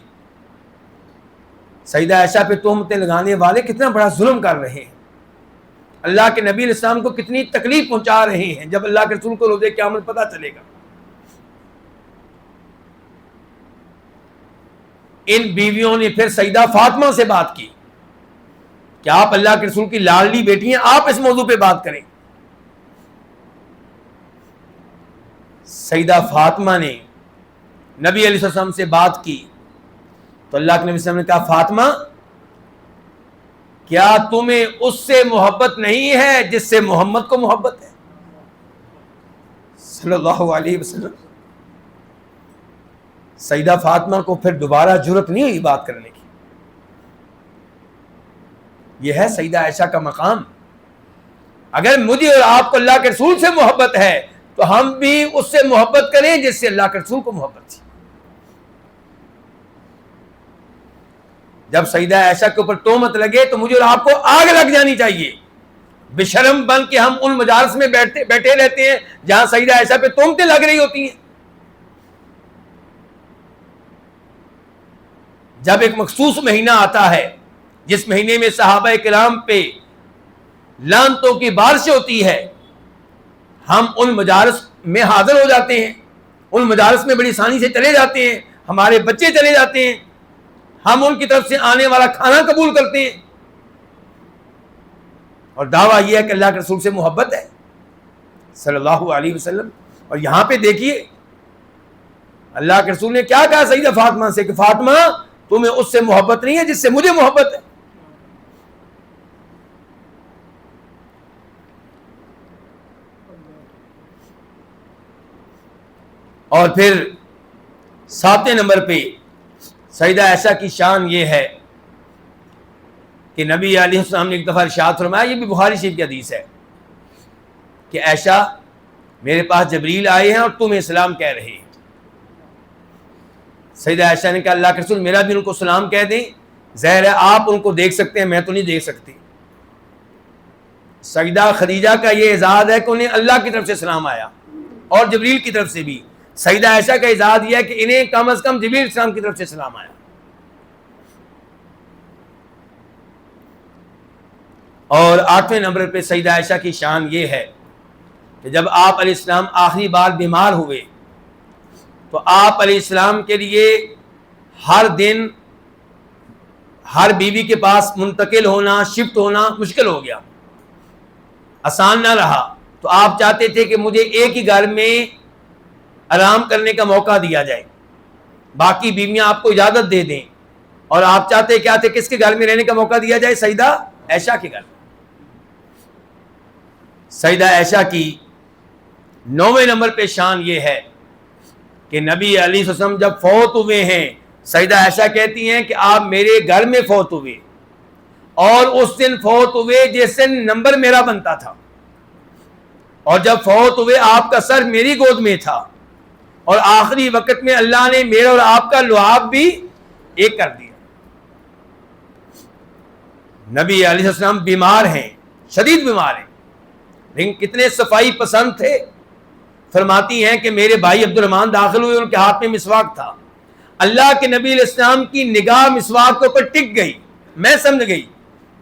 سیدہ عائشہ پہ تہمتیں لگانے والے کتنا بڑا ظلم کر رہے ہیں, اللہ کے نبی علیہ السلام کو کتنی تکلیف پہنچا رہے ہیں. جب اللہ کے رسول کو روز قیامت پتہ چلے گا. ان بیویوں نے پھر سیدہ فاطمہ سے بات کی کہ آپ اللہ کے رسول کی لاڈلی بیٹی ہیں, آپ اس موضوع پہ بات کریں. سیدہ فاطمہ نے نبی علیہ السلام سے بات کی تو اللہ کے نبی صلی اللہ علیہ وسلم نے کہا, فاطمہ کیا تمہیں اس سے محبت نہیں ہے جس سے محمد کو محبت ہے صلی اللہ علیہ وسلم. سیدہ فاطمہ کو پھر دوبارہ جرأت نہیں ہوئی بات کرنے کی. یہ ہے سیدہ عائشہ کا مقام. اگر مجھے اور آپ کو اللہ کے رسول سے محبت ہے تو ہم بھی اس سے محبت کریں جس سے اللہ کے رسول کو محبت تھی. جب سیدہ عائشہ کے اوپر تہمت لگے تو مجھے اور آپ کو آگ لگ جانی چاہیے. بے شرم بن کے ہم ان مجالس میں بیٹھے رہتے ہیں جہاں سیدہ عائشہ پہ تہمتیں لگ رہی ہوتی ہیں. جب ایک مخصوص مہینہ آتا ہے جس مہینے میں صحابہ کرام پہ لعنتوں کی بارش ہوتی ہے, ہم ان مجالس میں حاضر ہو جاتے ہیں, ان مجالس میں بڑی آسانی سے چلے جاتے ہیں, ہمارے بچے چلے جاتے ہیں, ہم ان کی طرف سے آنے والا کھانا قبول کرتے ہیں, اور دعویٰ یہ ہے کہ اللہ کے رسول سے محبت ہے صلی اللہ علیہ وسلم. اور یہاں پہ دیکھیے اللہ کے رسول نے کیا کہا سیدہ فاطمہ سے کہ فاطمہ تمہیں اس سے محبت نہیں ہے جس سے مجھے محبت ہے. اور پھر 7 نمبر پہ سیدہ عائشہ کی شان یہ ہے کہ نبی علیہ السلام نے ایک دفعہ ارشاد فرمایا, یہ بھی بخاری شریف کی حدیث ہے, کہ عائشہ میرے پاس جبریل آئے ہیں اور تمہیں سلام کہہ رہے ہیں. سیدہ عائشہ نے کہا اللہ کے رسول میرا بھی ان کو سلام کہہ دیں, ظاہر ہے آپ ان کو دیکھ سکتے ہیں میں تو نہیں دیکھ سکتی. سیدہ خدیجہ کا یہ اعزاز ہے کہ انہیں اللہ کی طرف سے سلام آیا اور جبریل کی طرف سے بھی. سیدہ عائشہ کا اعزاز یہ ہے کہ انہیں کم از کم جبریل السلام کی طرف سے سلام آیا. اور 8ویں نمبر پہ سیدہ عائشہ کی شان یہ ہے کہ جب آپ علیہ السلام آخری بار بیمار ہوئے تو آپ علیہ السلام کے لیے ہر دن ہر بیوی کے پاس منتقل ہونا, شفٹ ہونا مشکل ہو گیا, آسان نہ رہا. تو آپ چاہتے تھے کہ مجھے ایک ہی گھر میں آرام کرنے کا موقع دیا جائے, باقی بیویاں آپ کو اجازت دے دیں. اور آپ چاہتے کیا تھے, کس کے گھر میں رہنے کا موقع دیا جائے, سیدہ عائشہ کے گھر. سیدہ عائشہ کی 9ویں نمبر پہ شان یہ ہے کہ نبی علیہ وسلم جب فوت ہوئے ہیں, سیدہ عائشہ کہتی ہیں کہ آپ میرے گھر میں فوت ہوئے اور اس دن فوت ہوئے جس دن نمبر میرا بنتا تھا, اور جب فوت ہوئے آپ کا سر میری گود میں تھا, اور آخری وقت میں اللہ نے میرا اور آپ کا لعاب بھی ایک کر دیا. نبی علیہ السلام بیمار ہیں, شدید بیمار ہیں, لیکن کتنے صفائی پسند تھے. فرماتی ہیں کہ میرے بھائی عبد الرحمن داخل ہوئے, ان کے ہاتھ میں مسواک تھا, اللہ کے نبی علیہ السلام کی نگاہ مسواک کے اوپر ٹک گئی, میں سمجھ گئی.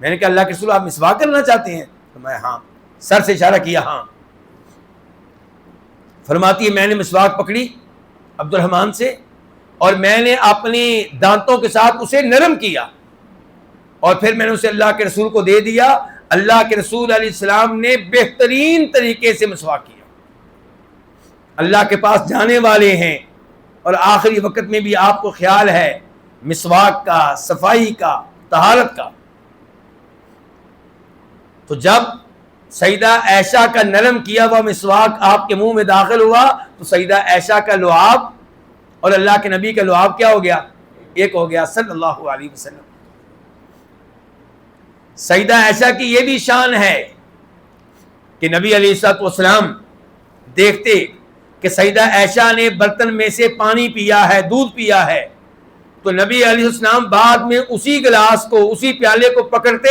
میں نے کہا اللہ کے رسول آپ مسواک کرنا چاہتے ہیں؟ تو میں ہاں, سر سے اشارہ کیا ہاں. فرماتی ہے میں نے مسواک پکڑی عبد الرحمن سے اور میں نے اپنی دانتوں کے ساتھ اسے نرم کیا اور پھر میں نے اسے اللہ کے رسول کو دے دیا. اللہ کے رسول علیہ السلام نے بہترین طریقے سے مسواک کیا. اللہ کے پاس جانے والے ہیں اور آخری وقت میں بھی آپ کو خیال ہے مسواک کا, صفائی کا, طہارت کا. تو جب سیدہ عائشہ کا نرم کیا ہوا مسواک آپ کے منہ میں داخل ہوا تو سیدہ عائشہ کا لعاب اور اللہ کے نبی کا لعاب کیا ہو گیا, ایک ہو گیا صلی اللہ علیہ وسلم. سیدہ عائشہ کی یہ بھی شان ہے کہ نبی علیہ الصلوۃ والسلام دیکھتے کہ سیدہ عائشہ نے برتن میں سے پانی پیا ہے، دودھ پیا ہے، تو نبی علیہ السلام بعد میں اسی گلاس کو، اسی پیالے کو پکڑتے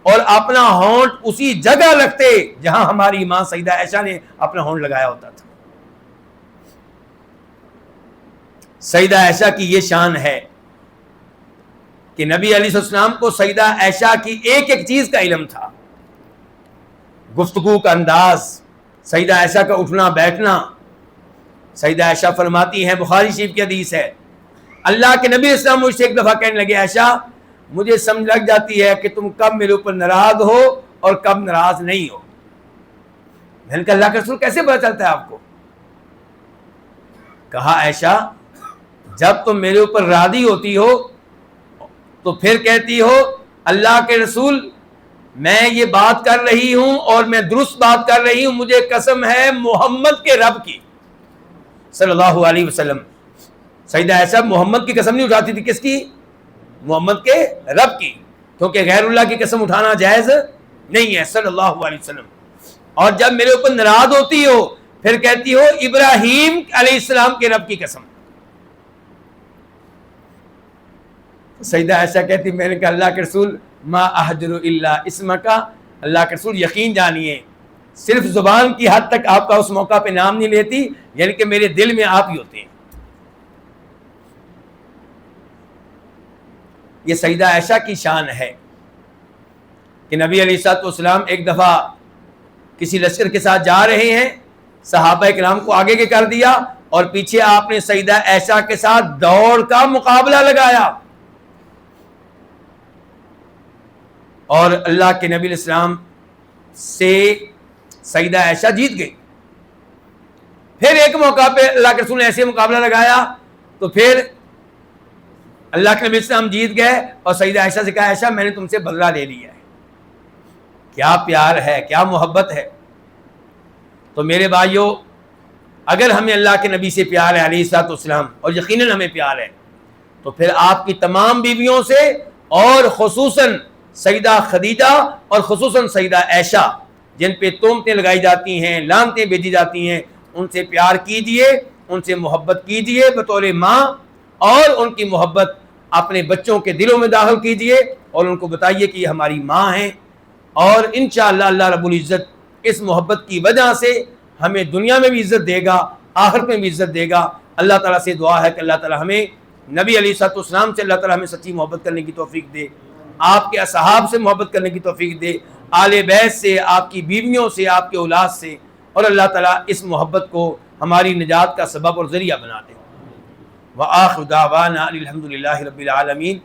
اور اپنا ہونٹ اسی جگہ رکھتے جہاں ہماری ماں سیدہ عائشہ نے اپنا ہونٹ لگایا ہوتا تھا۔ سیدہ عائشہ کی یہ شان ہے کہ نبی علیہ السلام کو سیدہ عائشہ کی ایک ایک چیز کا علم تھا، گفتگو کا انداز، سیدہ عائشہ کا اٹھنا بیٹھنا۔ سیدہ عائشہ فرماتی ہیں، بخاری شریف کی حدیث ہے، اللہ کے نبی اسلام مجھ سے ایک دفعہ کہنے لگے، عائشہ مجھے سمجھ لگ جاتی ہے کہ تم کب میرے اوپر ناراض ہو اور کب ناراض نہیں ہو۔ میں نے کہا اللہ کے رسول کیسے پتہ چلتا ہے آپ کو؟ کہا عائشہ جب تم میرے اوپر راضی ہوتی ہو تو پھر کہتی ہو اللہ کے رسول میں یہ بات کر رہی ہوں اور میں درست بات کر رہی ہوں، مجھے قسم ہے محمد کے رب کی صلی اللہ علیہ وسلم۔ سیدہ عائشہ محمد کی قسم نہیں اٹھاتی تھی، کس کی؟ محمد کے رب کی، کیونکہ غیر اللہ کی قسم اٹھانا جائز نہیں ہے صلی اللہ علیہ وسلم۔ اور جب میرے اوپر ناراض ہوتی ہو پھر کہتی ہو ابراہیم علیہ السلام کے رب کی قسم۔ سیدہ عائشہ کہتی میں نے کہا اللہ کے رسول ما احجر الا اسمک، اللہ کے رسول یقین جانیے صرف زبان کی حد تک آپ کا اس موقع پہ نام نہیں لیتی، یعنی کہ میرے دل میں آپ ہی ہوتے ہیں۔ یہ سیدہ عائشہ کی شان ہے کہ نبی علیہ الصلوۃ والسلام ایک دفعہ کسی لشکر کے ساتھ جا رہے ہیں، صحابہ کرام کو آگے کے کر دیا اور پیچھے آپ نے سیدہ عائشہ کے ساتھ دوڑ کا مقابلہ لگایا اور اللہ کے نبی علیہ السلام سے سیدہ عائشہ جیت گئی۔ پھر ایک موقع پہ اللہ کے رسول نے ایسے مقابلہ لگایا تو پھر اللہ کے نبی السلام جیت گئے اور سیدہ عائشہ سے کہا عائشہ میں نے تم سے بدلہ لے لیا ہے۔ کیا پیار ہے، کیا محبت ہے۔ تو میرے بھائیوں اگر ہمیں اللہ کے نبی سے پیار ہے علیہ الصلوۃ والسلام، اور یقیناً ہمیں پیار ہے، تو پھر آپ کی تمام بیویوں سے اور خصوصاً سیدہ خدیجہ اور خصوصاً سیدہ عائشہ جن پہ تہمتیں لگائی جاتی ہیں، لعنتیں بھیجی جاتی ہیں، ان سے پیار کیجئے، ان سے محبت کیجئے بطور ماں، اور ان کی محبت اپنے بچوں کے دلوں میں داخل کیجئے اور ان کو بتائیے کہ یہ ہماری ماں ہیں، اور انشاءاللہ اللہ رب العزت اس محبت کی وجہ سے ہمیں دنیا میں بھی عزت دے گا، آخرت میں بھی عزت دے گا۔ اللہ تعالیٰ سے دعا ہے کہ اللہ تعالیٰ ہمیں نبی علیہ الصلوۃ والسلام سے اللہ تعالیٰ ہمیں سچی محبت کرنے کی توفیق دے، آپ کے اصحاب سے محبت کرنے کی توفیق دے، آل بیت سے، آپ کی بیویوں سے، آپ کے اولاد سے، اور اللہ تعالیٰ اس محبت کو ہماری نجات کا سبب اور ذریعہ بنا دے۔ وآخر دعوانا الحمد للہ رب العالمین۔